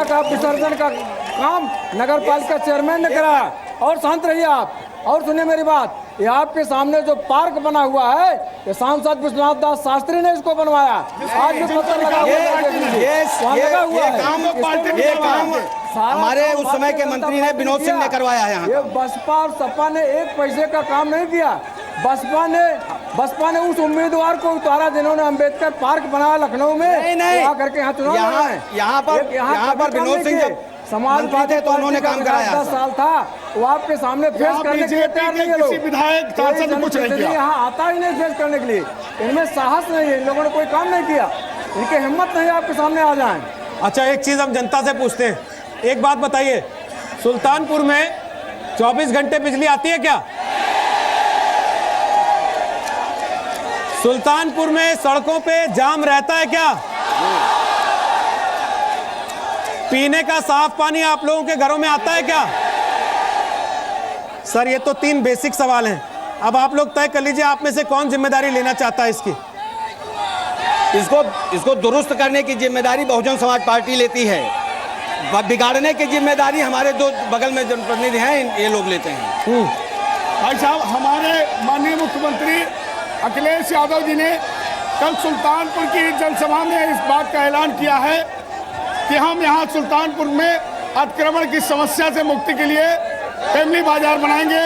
Speaker 2: का विसर्जन का काम नगर पालिका चेयरमैन ने करा। और शांत रहिए आप और सुनिए मेरी बात। ये आपके सामने जो पार्क बना हुआ है, ये सांसद विश्वनाथ दास शास्त्री ने इसको बनवाया। आज भी पत्थर लगा हुआ है।
Speaker 4: ये काम हमारे उस समय के मंत्री ने विनोद सिंह ने करवाया है।
Speaker 2: ये बसपा और सपा ने 1 पैसे का काम नहीं किया। बसपा ने उस उम्मीदवार को उतारा जिन्होंने अंबेडकर पार्क बनाया लखनऊ में।
Speaker 4: नहीं
Speaker 2: करके यहाँ चुनाव
Speaker 4: यहाँ पर विनोद सिंह जब
Speaker 2: समाजवादी
Speaker 4: थे तो उन्होंने काम कराया।
Speaker 2: 10 साल था, वो आपके सामने फेस करने के लिए तैयार नहीं है।
Speaker 3: किसी विधायक सांसद ने कुछ नहीं किया।
Speaker 2: यहाँ आता ही नहीं फेस करने के लिए। इनमें साहस नहीं है, इन लोगों ने कोई काम नहीं किया, इनकी हिम्मत नहीं आपके सामने आ जाए।
Speaker 1: अच्छा एक चीज हम जनता से पूछते हैं, एक बात बताइए, सुल्तानपुर में 24 घंटे बिजली आती है क्या? सुल्तानपुर में सड़कों पे जाम रहता है क्या? पीने का साफ पानी आप लोगों के घरों में आता है क्या? सर ये तो 3 बेसिक सवाल हैं। अब आप लोग तय कर लीजिए आप में से कौन जिम्मेदारी लेना चाहता है इसकी।
Speaker 4: इसको दुरुस्त करने की जिम्मेदारी बहुजन समाज पार्टी लेती है, बिगाड़ने की जिम्मेदारी हमारे दो बगल में जनप्रतिनिधि हैं ये लोग लेते हैं।
Speaker 3: भाई साहब, हमारे माननीय मुख्यमंत्री अखिलेश यादव जी ने कल सुल्तानपुर की जनसभा में इस बात का ऐलान किया है कि हम यहाँ सुल्तानपुर में अतिक्रमण की समस्या से मुक्ति के लिए फैमिली बाजार बनाएंगे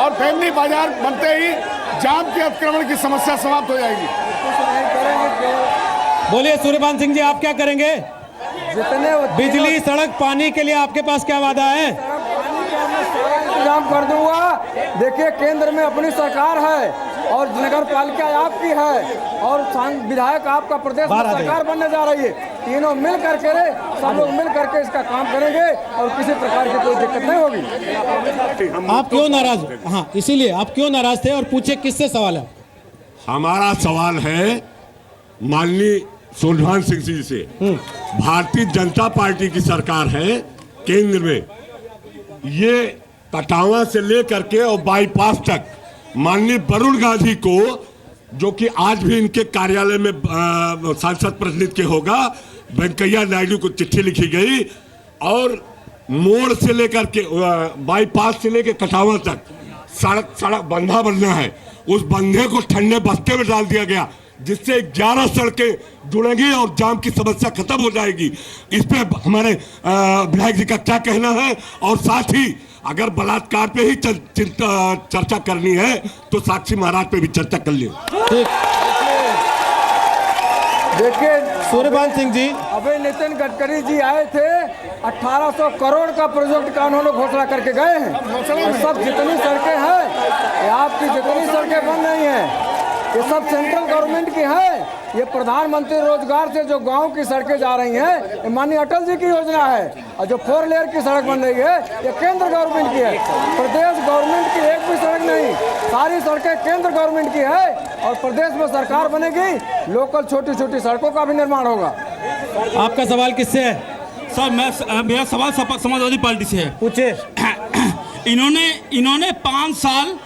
Speaker 3: और फैमिली बाजार बनते ही जाम के अतिक्रमण की समस्या समाप्त हो जाएगी।
Speaker 1: बोलिए सूर्यभान सिंह जी, आप क्या करेंगे?
Speaker 2: जितने
Speaker 1: बिजली, सड़क, पानी के लिए आपके पास क्या वादा है?
Speaker 2: इंतजाम कर दूंगा। देखिए, केंद्र में अपनी सरकार है और नगर पालिका आपकी है और विधायक आपका, प्रदेश में सरकार बनने जा रही है। तीनों मिल करके सब लोग मिल करके इसका काम करेंगे और किसी प्रकार की कोई दिक्कत नहीं होगी।
Speaker 1: आप क्यों नाराज? हाँ, इसीलिए आप क्यों नाराज थे और पूछे किससे सवाल है?
Speaker 6: हमारा सवाल है माननीय सूर्यभान सिंह जी से। भारतीय जनता पार्टी की सरकार है केंद्र में, ये कटावा से लेकर के और बाईपास तक माननीय वरुण गांधी को, जो कि आज भी इनके कार्यालय में सांसद प्रतिनिधि के होगा, वेंकैया नायडू को चिट्ठी लिखी गई और मोड़ से लेकर के बाईपास से लेकर कटावा तक सड़क बंधा बनना है। उस बंधे को ठंडे बस्ते में डाल दिया गया, जिससे 11 सड़कें जुड़ेंगी और जाम की समस्या खत्म हो जाएगी। इस पे हमारे विधायक जी का क्या कहना है? और साथ ही अगर बलात्कार पे ही चर्चा करनी है तो साक्षी महाराज पे भी चर्चा कर ले।
Speaker 2: देखिए
Speaker 1: सूर्यभान सिंह जी,
Speaker 2: अभी नितिन गडकरी जी आए थे, 1800 करोड़ का प्रोजेक्ट का उन्होंने घोषणा करके गए हैं। और सब जितनी सड़कें हैं, आपकी जितनी सड़कें बन रही हैं, ये सब सेंट्रल गवर्नमेंट की है। ये प्रधानमंत्री रोजगार से जो गांव की सड़कें जा रही हैं, ये माननीय अटल जी की योजना है। और जो 4 लेयर की सड़क बन रही है, ये केंद्र गवर्नमेंट की है। प्रदेश गवर्नमेंट की एक भी सड़क नहीं, सारी सड़कें केंद्र गवर्नमेंट की है। और प्रदेश में सरकार बनेगी, लोकल छोटी छोटी सड़कों का भी निर्माण होगा।
Speaker 1: आपका सवाल किससे है?
Speaker 7: सर, मेरा सवाल समाजवादी पार्टी से है।
Speaker 1: पूछे।
Speaker 7: इन्होंने 5 साल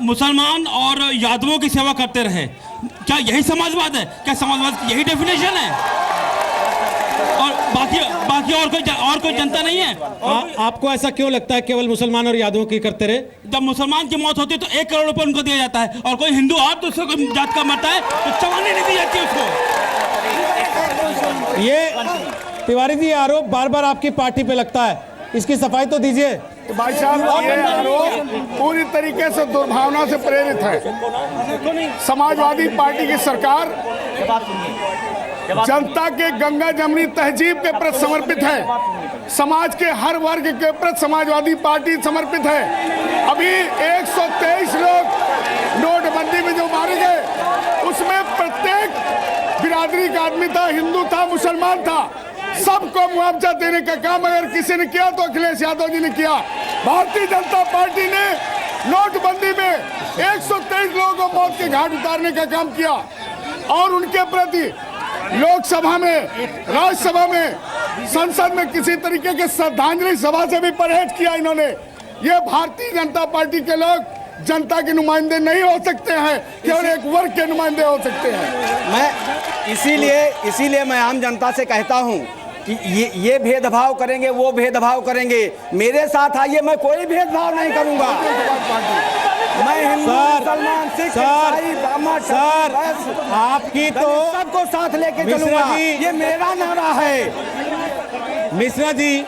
Speaker 7: मुसलमान और यादवों की सेवा करते रहे। क्या यही समाजवाद है? क्या समाजवाद की यही डेफिनेशन है? और बाकी और कोई जनता नहीं है?
Speaker 1: आपको ऐसा क्यों लगता है केवल मुसलमान और यादवों की करते रहे?
Speaker 7: जब मुसलमान की मौत होती है तो 1 करोड़ रुपए उनको दिया जाता है, और कोई हिंदू और दूसरे कोई जात का मरता है तो 54 नहीं दी जाती उसको।
Speaker 1: ये तिवारी जी, आरोप बार बार आपकी पार्टी पे लगता है, इसकी सफाई तो दीजिए।
Speaker 3: तो भाई साहब, ये आरोप पूरी तरीके से दुर्भावना से प्रेरित है। समाजवादी पार्टी की सरकार जनता के गंगा जमनी तहजीब के प्रति समर्पित है। समाज के हर वर्ग के प्रति समाजवादी पार्टी समर्पित है। अभी 123 लोग नोटबंदी में जो मारे गए, उसमें प्रत्येक बिरादरी का आदमी था, हिंदू था, मुसलमान था। सबको मुआवजा देने का काम अगर किसी ने किया तो अखिलेश यादव जी ने किया। भारतीय जनता पार्टी ने नोटबंदी में 123 लोगों को मौत के घाट उतारने का काम किया और उनके प्रति लोकसभा में, राज्यसभा में, संसद में किसी तरीके के श्रद्धांजलि सभा से भी परहेज किया इन्होंने। ये भारतीय जनता पार्टी के लोग जनता के नुमाइंदे नहीं हो सकते हैं, केवल एक वर्ग के नुमाइंदे हो सकते हैं।
Speaker 4: मैं इसीलिए मैं आम जनता से कहता हूं कि ये भेदभाव करेंगे, वो भेदभाव करेंगे, मेरे साथ आइए, मैं कोई भेदभाव नहीं करूंगा। मैं हिंदू, मुसलमान, सिख, ईसाई, ब्राह्मण,
Speaker 1: सर, आपकी तो
Speaker 4: सबको साथ लेके चलूंगा, ये मेरा नारा है।
Speaker 1: मिश्रा जी,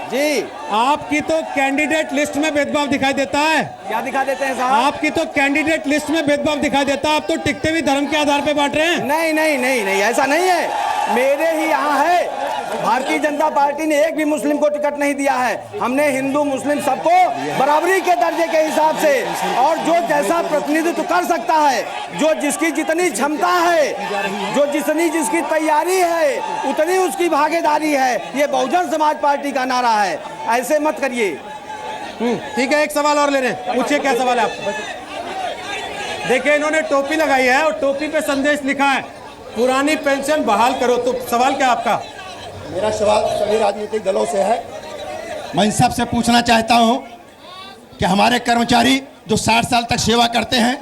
Speaker 1: आपकी तो कैंडिडेट लिस्ट में भेदभाव दिखाई देता है।
Speaker 4: क्या दिखा देते हैं साहब?
Speaker 1: आपकी तो कैंडिडेट लिस्ट में भेदभाव दिखाई देता है। आप तो टिकटें भी धर्म के आधार पे बांट रहे हैं।
Speaker 4: नहीं, ऐसा नहीं है। मेरे ही यहाँ है, भारतीय जनता पार्टी ने एक भी मुस्लिम को टिकट नहीं दिया है। हमने हिंदू मुस्लिम सबको बराबरी के दर्जे के हिसाब से, और जो जैसा प्रतिनिधित्व कर सकता है, जो जिसकी जितनी क्षमता है, जो जिसकी तैयारी है, उतनी उसकी भागीदारी है। ये बहुजन समाज पार्टी का नारा है। ऐसे मत करिए।
Speaker 1: ठीक है, एक सवाल और ले रहे हैं। पूछिए, क्या सवाल है आपका? देखिए, इन्होंने टोपी लगाई है और टोपी पे संदेश लिखा है, पुरानी पेंशन बहाल करो। तो सवाल क्या आपका?
Speaker 8: मेरा सवाल सभी राजनीतिक दलों से है। मैं इन सब से पूछना चाहता हूं कि हमारे कर्मचारी जो 60 साल तक सेवा करते हैं,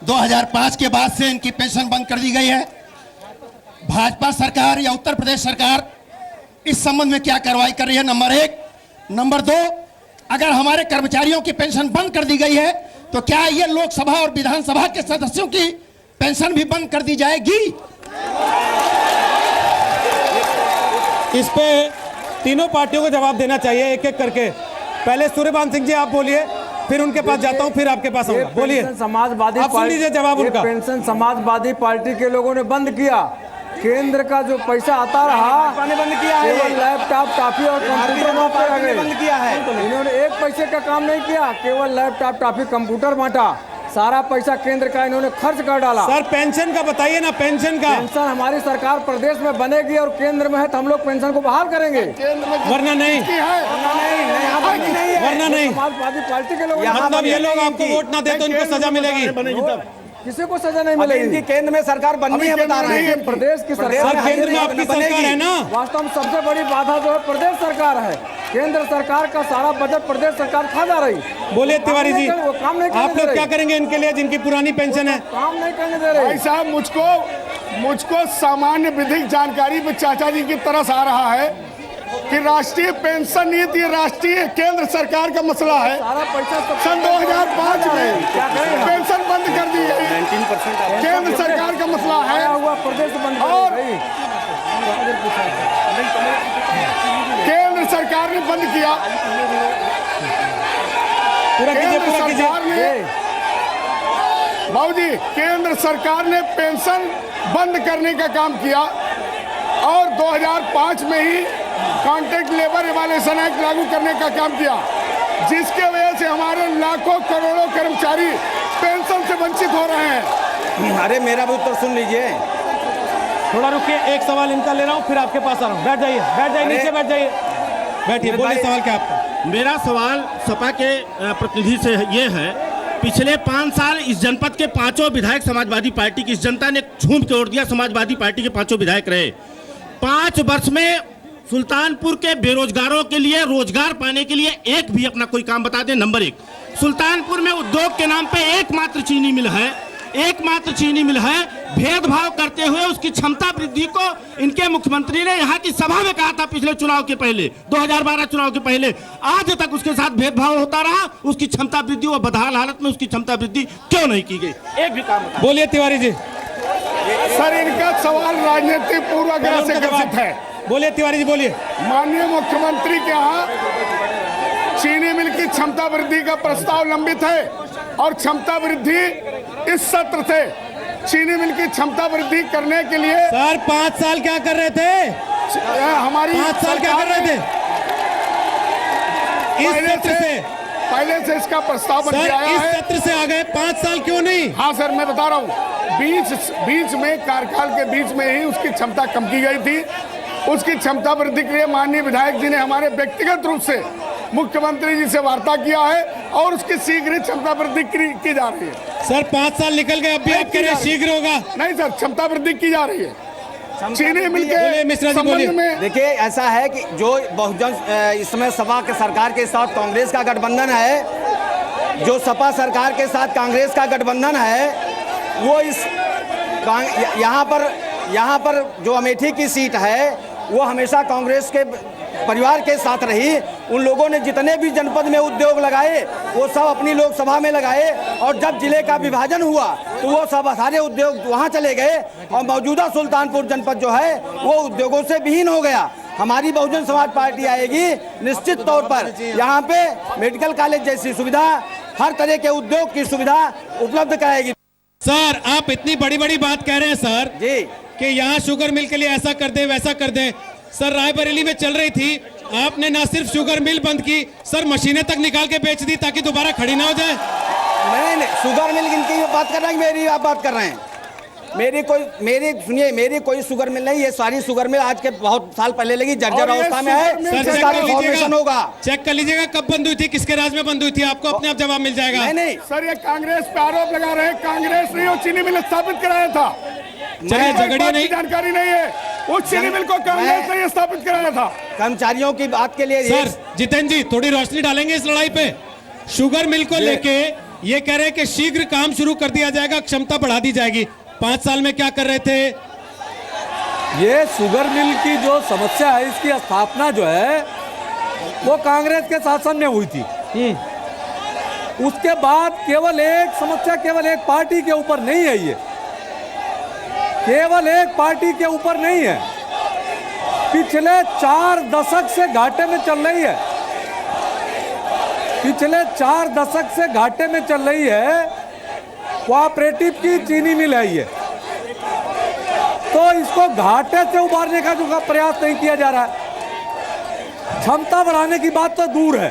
Speaker 8: 2005 के बाद से इनकी पेंशन बंद कर दी गई है। भाजपा सरकार या उत्तर प्रदेश सरकार इस संबंध में क्या कार्रवाई कर रही है, नंबर 1। नंबर 2, अगर हमारे कर्मचारियों की पेंशन बंद कर दी गई है तो क्या ये लोकसभा और विधानसभा के सदस्यों की पेंशन भी बंद कर दी जाएगी?
Speaker 1: इस पे तीनों पार्टियों को जवाब देना चाहिए एक एक करके। पहले सूर्यभान सिंह जी आप बोलिए, फिर उनके पास जाता हूं, फिर आपके पास आऊंगा। बोलिए,
Speaker 2: समाजवादी
Speaker 1: आप सुन लीजिए जवाब उनका।
Speaker 2: पेंशन समाजवादी पार्टी के लोगों ने बंद किया। केंद्र का जो पैसा आता रहा
Speaker 4: ने बंद किया है,
Speaker 2: केवल लैपटॉप, टॉफी और कंप्यूटर बांटते रह
Speaker 4: बंद किया है।
Speaker 2: गए। इन्होंने एक पैसे का काम नहीं किया, केवल लैपटॉप, टॉफी, कंप्यूटर बांटा। सारा पैसा केंद्र का इन्होंने खर्च कर डाला।
Speaker 1: सर पेंशन का बताइए ना, पेंशन का।
Speaker 2: पेंशन हमारी सरकार प्रदेश में बनेगी और केंद्र में है तो हम लोग पेंशन को बहाल करेंगे,
Speaker 1: वरना नहीं, वरना नहीं।
Speaker 2: समाजवादी पार्टी के लोग
Speaker 1: मतलब ये लोग आपको वोट ना दे तो इनको सजा मिलेगी।
Speaker 2: किसी को सजा नहीं मिलेगी।
Speaker 4: केंद्र में सरकार बननी है, बता रहे हैं।
Speaker 2: प्रदेश की सरकार,
Speaker 1: सर केंद्र में आपकी सरकार है ना।
Speaker 2: वास्तव में सबसे बड़ी बाधा जो है प्रदेश सरकार है। केंद्र सरकार का सारा बजट प्रदेश सरकार खा जा रही।
Speaker 1: बोलिए तिवारी जी,
Speaker 2: वो काम नहीं
Speaker 1: आप लोग क्या करेंगे इनके लिए जिनकी पुरानी पेंशन है?
Speaker 2: काम नहीं करने दे रहे।
Speaker 3: भाई साहब, मुझको सामान्य विधिक जानकारी पे चाचा जी की तरस आ रहा है कि राष्ट्रीय पेंशन नीति राष्ट्रीय केंद्र सरकार का मसला है।
Speaker 2: सारा पैसा
Speaker 3: सन 2005 में
Speaker 2: क्या करें?
Speaker 3: पेंशन बंद कर दी है,
Speaker 4: 19%
Speaker 3: केंद्र सरकार का मसला है।
Speaker 2: आया हुआ प्रदेश बंद
Speaker 3: और
Speaker 2: केंद्र
Speaker 3: सरकार ने बंद किया।
Speaker 1: पूरा कीजिए,
Speaker 3: केंद्र
Speaker 1: पूरा
Speaker 3: सरकार ने,
Speaker 1: कीजिए।
Speaker 3: बाबूजी, केंद्र सरकार ने पेंशन बंद करने का काम किया और 2005 में ही कॉन्ट्रैक्ट लेबर इवैल्यूएशन एक्ट लागू करने का काम किया, जिसके वजह से हमारे लाखों करोड़ों कर्मचारी पेंशन से वंचित हो रहे हैं।
Speaker 4: अरे मेरा भी उत्तर सुन लीजिए।
Speaker 1: थोड़ा रुकिए, एक सवाल इनका ले रहा हूँ, फिर आपके पास आ रहा हूँ। बैठ जाइए, बैठ जाइए, नीचे बैठ जाइए, बैठिए। बोलिए, सवाल क्या आपका?
Speaker 9: मेरा सवाल सपा के प्रतिनिधि से ये है, पिछले 5 साल इस जनपद के 5 विधायक समाजवादी पार्टी की, इस जनता ने झूम के वोट दिया, समाजवादी पार्टी के 5 विधायक रहे। 5 वर्ष में सुल्तानपुर के बेरोजगारों के लिए रोजगार पाने के लिए एक भी अपना कोई काम बता दें। नंबर 1, सुल्तानपुर में उद्योग के नाम पे एकमात्र चीनी मिल है, एकमात्र चीनी मिल है। भेदभाव करते हुए उसकी क्षमता वृद्धि को इनके मुख्यमंत्री ने यहाँ की सभा में कहा था पिछले चुनाव के पहले, 2012 चुनाव के पहले। आज तक उसके साथ भेदभाव होता रहा, उसकी क्षमता वृद्धि, वो बदहाल हालत में उसकी क्षमता वृद्धि क्यों नहीं की गई? एक भी काम बताइए।
Speaker 1: बोलिए तिवारी जी।
Speaker 3: सर, इनका सवाल राजनीतिक पूर्वाग्रह से ग्रसित है।
Speaker 1: बोलिए तिवारी जी, बोलिए।
Speaker 3: माननीय मुख्यमंत्री के यहाँ चीनी मिल की क्षमता वृद्धि का प्रस्ताव लंबित है और क्षमता वृद्धि इस सत्र से चीनी मिल की क्षमता वृद्धि करने के लिए
Speaker 1: सर 5 साल क्या कर रहे थे?
Speaker 3: हमारी
Speaker 1: 5 साल क्या कर रहे थे? इस सत्र से
Speaker 3: पहले से इसका प्रस्ताव बन के आया
Speaker 1: इस
Speaker 3: है।
Speaker 1: सत्र से आ गए, 5 साल क्यों नहीं?
Speaker 3: हाँ सर, मैं बता रहा हूँ, बीच में कार्यकाल के बीच में ही उसकी क्षमता कम की गई थी। उसकी क्षमता वृद्धि के लिए माननीय विधायक जी ने हमारे व्यक्तिगत रूप से मुख्यमंत्री जी से वार्ता किया है और उसकी शीघ्र ही क्षमता वृद्धि की जा रही है।
Speaker 1: सर 5 साल निकल गए, अब भी आप कह रहे हैं शीघ्र होगा?
Speaker 3: नहीं सर, क्षमता वृद्धि की जा रही है। चीनी मिल के संबंध में
Speaker 4: देखिए, ऐसा है कि जो बहुजन इसमें सपा के सरकार के साथ कांग्रेस का गठबंधन है, जो सपा सरकार के साथ कांग्रेस का गठबंधन है, वो इस यहाँ पर जो अमेठी की सीट है वो हमेशा कांग्रेस के परिवार के साथ रही। उन लोगों ने जितने भी जनपद में उद्योग लगाए वो सब अपनी लोकसभा में लगाए और जब जिले का विभाजन हुआ तो वो सब सारे उद्योग वहाँ चले गए और मौजूदा सुल्तानपुर जनपद जो है वो उद्योगों से विहीन हो गया। हमारी बहुजन समाज पार्टी आएगी, निश्चित तौर पर यहाँ पे मेडिकल कॉलेज जैसी सुविधा, हर तरह के उद्योग की सुविधा उपलब्ध कराएगी।
Speaker 1: सर आप इतनी बड़ी बड़ी बात कह रहे हैं सर
Speaker 4: जी
Speaker 1: कि यहाँ शुगर मिल के लिए ऐसा कर दे वैसा कर दे। सर रायबरेली में चल रही थी, आपने ना सिर्फ शुगर मिल बंद की, सर मशीनें तक निकाल के बेच दी ताकि दोबारा खड़ी ना हो जाए।
Speaker 4: नहीं, शुगर मिल की बात कर रहे हैं, मेरी आप बात कर रहे हैं। मेरी कोई शुगर मिल नहीं, ये सारी शुगर मिल आज के बहुत साल पहले लगी, जर्जर अवस्था में है। होगा,
Speaker 1: चेक कर लीजिएगा कब बंद हुई थी, किसके राज में बंद हुई थी, आपको अपने आप जवाब मिल जाएगा।
Speaker 4: नहीं
Speaker 3: सर, ये कांग्रेस पे आरोप लगा रहे हैं, कांग्रेस ने वो चीनी मिल स्थापित कराया था।
Speaker 1: चाहे झगड़िया नहीं,
Speaker 3: जानकारी नहीं है, उस चीनी मिल को कांग्रेस ने स्थापित कराया था।
Speaker 4: कर्मचारियों की बात के लिए
Speaker 1: सर जितेंद्र जी थोड़ी रोशनी डालेंगे इस लड़ाई पे। शुगर मिल को लेके ये कह रहे हैं कि शीघ्र काम शुरू कर दिया जाएगा, क्षमता बढ़ा दी जाएगी। 5 साल में क्या कर रहे थे?
Speaker 5: ये शुगर मिल की जो समस्या है, इसकी स्थापना जो है वो कांग्रेस के शासन में हुई थी। उसके बाद केवल एक समस्या केवल एक पार्टी के ऊपर नहीं है, ये केवल एक पार्टी के ऊपर नहीं है, पिछले 4 दशक से घाटे में चल रही है। पिछले 4 दशक से घाटे में चल रही है कोऑपरेटिव की चीनी मिल है ये। तो इसको घाटे से उबारने का जो प्रयास नहीं किया जा रहा है, क्षमता बढ़ाने की बात तो दूर है,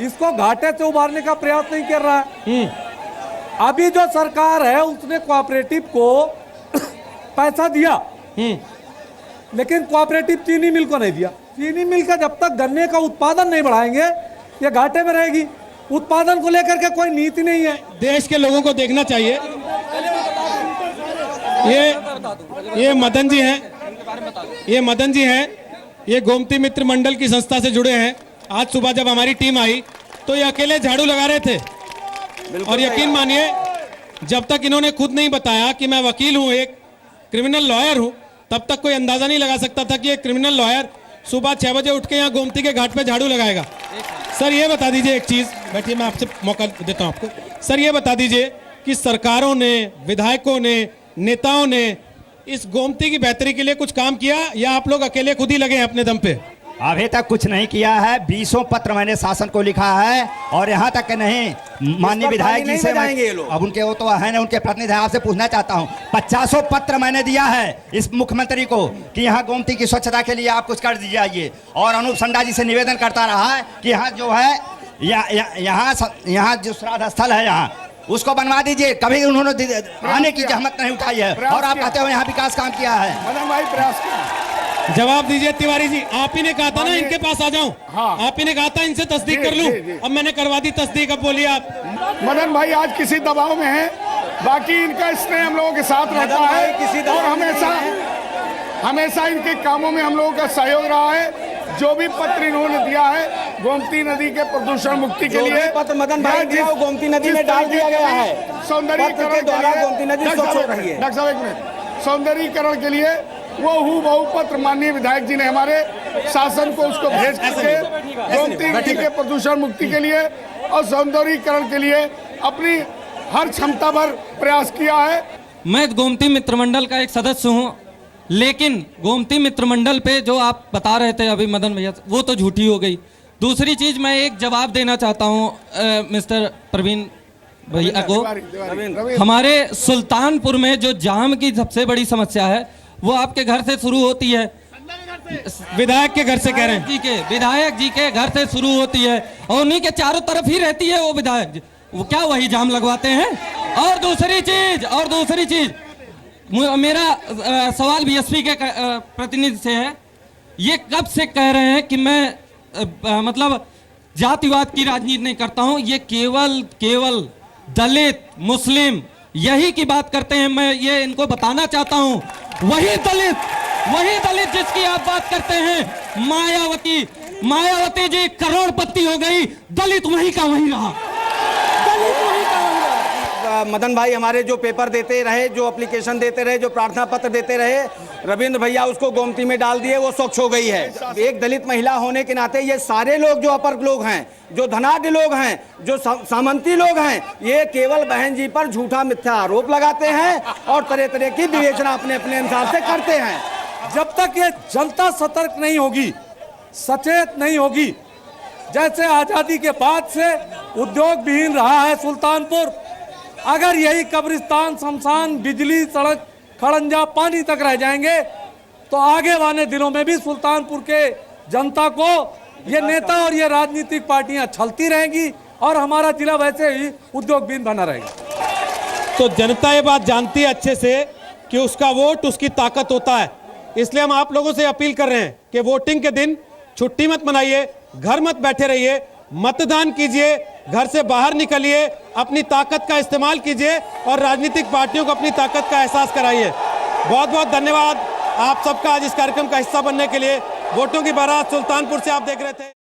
Speaker 5: इसको घाटे से उबारने का प्रयास नहीं कर रहा है। अभी जो सरकार है उसने कोऑपरेटिव को पैसा दिया, लेकिन कोऑपरेटिव चीनी मिल को नहीं दिया। चीनी मिल का जब तक गन्ने का उत्पादन नहीं बढ़ाएंगे ये घाटे में रहेगी। उत्पादन को लेकर के कोई नीति नहीं है।
Speaker 1: देश के लोगों को देखना चाहिए। ये मदन जी हैं, ये मदन जी हैं, ये गोमती मित्र मंडल की संस्था से जुड़े हैं। आज सुबह जब हमारी टीम आई तो ये अकेले झाड़ू लगा रहे थे, और यकीन मानिए जब तक इन्होंने खुद नहीं बताया कि मैं वकील हूं, एक क्रिमिनल लॉयर हूं, तब तक कोई अंदाजा नहीं लगा सकता था कि एक क्रिमिनल लॉयर सुबह 6 बजे उठ के यहाँ गोमती के घाट पे झाड़ू लगाएगा। सर ये बता दीजिए एक चीज, बैठिए मैं आपसे मौका देता हूं आपको। सर ये बता दीजिए कि सरकारों ने, विधायकों ने, नेताओं ने इस गोमती की बेहतरी के लिए कुछ काम किया, या आप लोग अकेले खुद ही लगे हैं अपने दम पे?
Speaker 10: अभी तक कुछ नहीं किया है। 20 पत्र मैंने शासन को लिखा है, और यहाँ तक कि नहीं माननीय विधायक जी से अब उनके वो तो है ना, उनके प्रतिनिधि आपसे पूछना चाहता हूँ। 50 पत्र मैंने दिया है इस मुख्यमंत्री को कि यहाँ गोमती की स्वच्छता के लिए आप कुछ कर दीजिए, और अनूप संडा जी से निवेदन करता रहा है कि यहाँ जो है यहाँ जो श्राद्ध स्थल है यहाँ उसको बनवा दीजिए। कभी उन्होंने आने की जहमत नहीं उठाई है, और आप कहते हो यहाँ विकास काम किया है।
Speaker 3: मदन भाई प्रयास किया।
Speaker 1: जवाब दीजिए तिवारी जी। आप ही ने कहा था ना इनके पास आ जाऊं।
Speaker 3: हाँ।
Speaker 1: आप ही ने कहा था इनसे तस्दीक कर लूं, अब मैंने करवा दी तस्दीक। अब बोलिए आप।
Speaker 3: मदन भाई आज किसी दबाव में है, बाकी इनका स्नेह हम लोगों के साथ रहता है, और हमेशा इनके कामों में हम लोगों का सहयोग रहा है। जो भी पत्र इन्होंने दिया है गोमती नदी के प्रदूषण मुक्ति के लिए,
Speaker 4: पत्र मदन भाई दिया वो गोमती नदी में डाल दिया गया है।
Speaker 3: सौंदर्यीकरण के द्वारा गोमती नदी स्वच्छ हो रही है। डॉक्टर साहब एक मिनट, सौंदर्यीकरण के लिए वो बहु पत्र माननीय विधायक जी ने हमारे शासन को उसको भेज करके गोमती नदी के प्रदूषण मुक्ति के लिए और सौंदर्यीकरण के लिए अपनी हर क्षमता पर प्रयास किया है।
Speaker 11: मैं गोमती मित्र मंडल का एक सदस्य हूँ, लेकिन गोमती मित्र मंडल पे जो आप बता रहे थे अभी मदन भैया, वो तो झूठी हो गई। दूसरी चीज मैं एक जवाब देना चाहता हूँ मिस्टर प्रवीण भैया को। हमारे सुल्तानपुर में जो जाम की सबसे बड़ी समस्या है वो आपके घर से शुरू होती है,
Speaker 1: विधायक के घर से कह रहे हैं।
Speaker 11: विधायक जी के घर से शुरू होती है, और उन्हीं के चारों तरफ ही रहती है वो विधायक। वो क्या वही जाम लगवाते हैं? और दूसरी चीज मेरा सवाल बीएसपी के प्रतिनिधि से है। ये कब से कह रहे हैं कि मैं मतलब जातिवाद की राजनीति नहीं करता हूं, ये केवल दलित मुस्लिम यही की बात करते हैं। मैं ये इनको बताना चाहता हूं, वही दलित जिसकी आप बात करते हैं, मायावती जी करोड़पति हो गई, दलित वहीं का वहीं रहा।
Speaker 4: मदन भाई हमारे जो पेपर देते रहे, जो एप्लीकेशन देते रहे, जो प्रार्थना पत्र देते रहे, रविंद्र भैया उसको गोमती में डाल दिए, वो स्वच्छ हो गई है। एक दलित महिला होने के नाते ये सारे लोग जो अपर लोग हैं, जो धनाढ्य लोग हैं, जो सामंती लोग हैं, ये केवल बहन जी पर झूठा मिथ्या आरोप लगाते हैं और तरह तरह की विवेचना अपने अपने अनुसार से करते हैं।
Speaker 5: जब तक ये जनता सतर्क नहीं होगी, सचेत नहीं होगी, जैसे आजादी के बाद से उद्योग विहीन रहा है सुल्तानपुर, अगर यही कब्रिस्तान, शमशान, बिजली, सड़क, खड़ंजा, पानी तक रह जाएंगे तो आगे वाले दिनों में भी सुल्तानपुर के जनता को ये नेता और ये राजनीतिक पार्टियां छलती रहेंगी, और हमारा जिला वैसे ही उद्योगहीन बना रहेगा।
Speaker 1: तो जनता ये बात जानती है अच्छे से कि उसका वोट उसकी ताकत होता है। इसलिए हम आप लोगों से अपील कर रहे हैं कि वोटिंग के दिन छुट्टी मत मनाइए, घर मत बैठे रहिए, मतदान कीजिए, घर से बाहर निकलिए, अपनी ताकत का इस्तेमाल कीजिए और राजनीतिक पार्टियों को अपनी ताकत का एहसास कराइए। बहुत बहुत धन्यवाद आप सबका आज इस कार्यक्रम का हिस्सा बनने के लिए। वोटों की बारात सुल्तानपुर से आप देख रहे थे।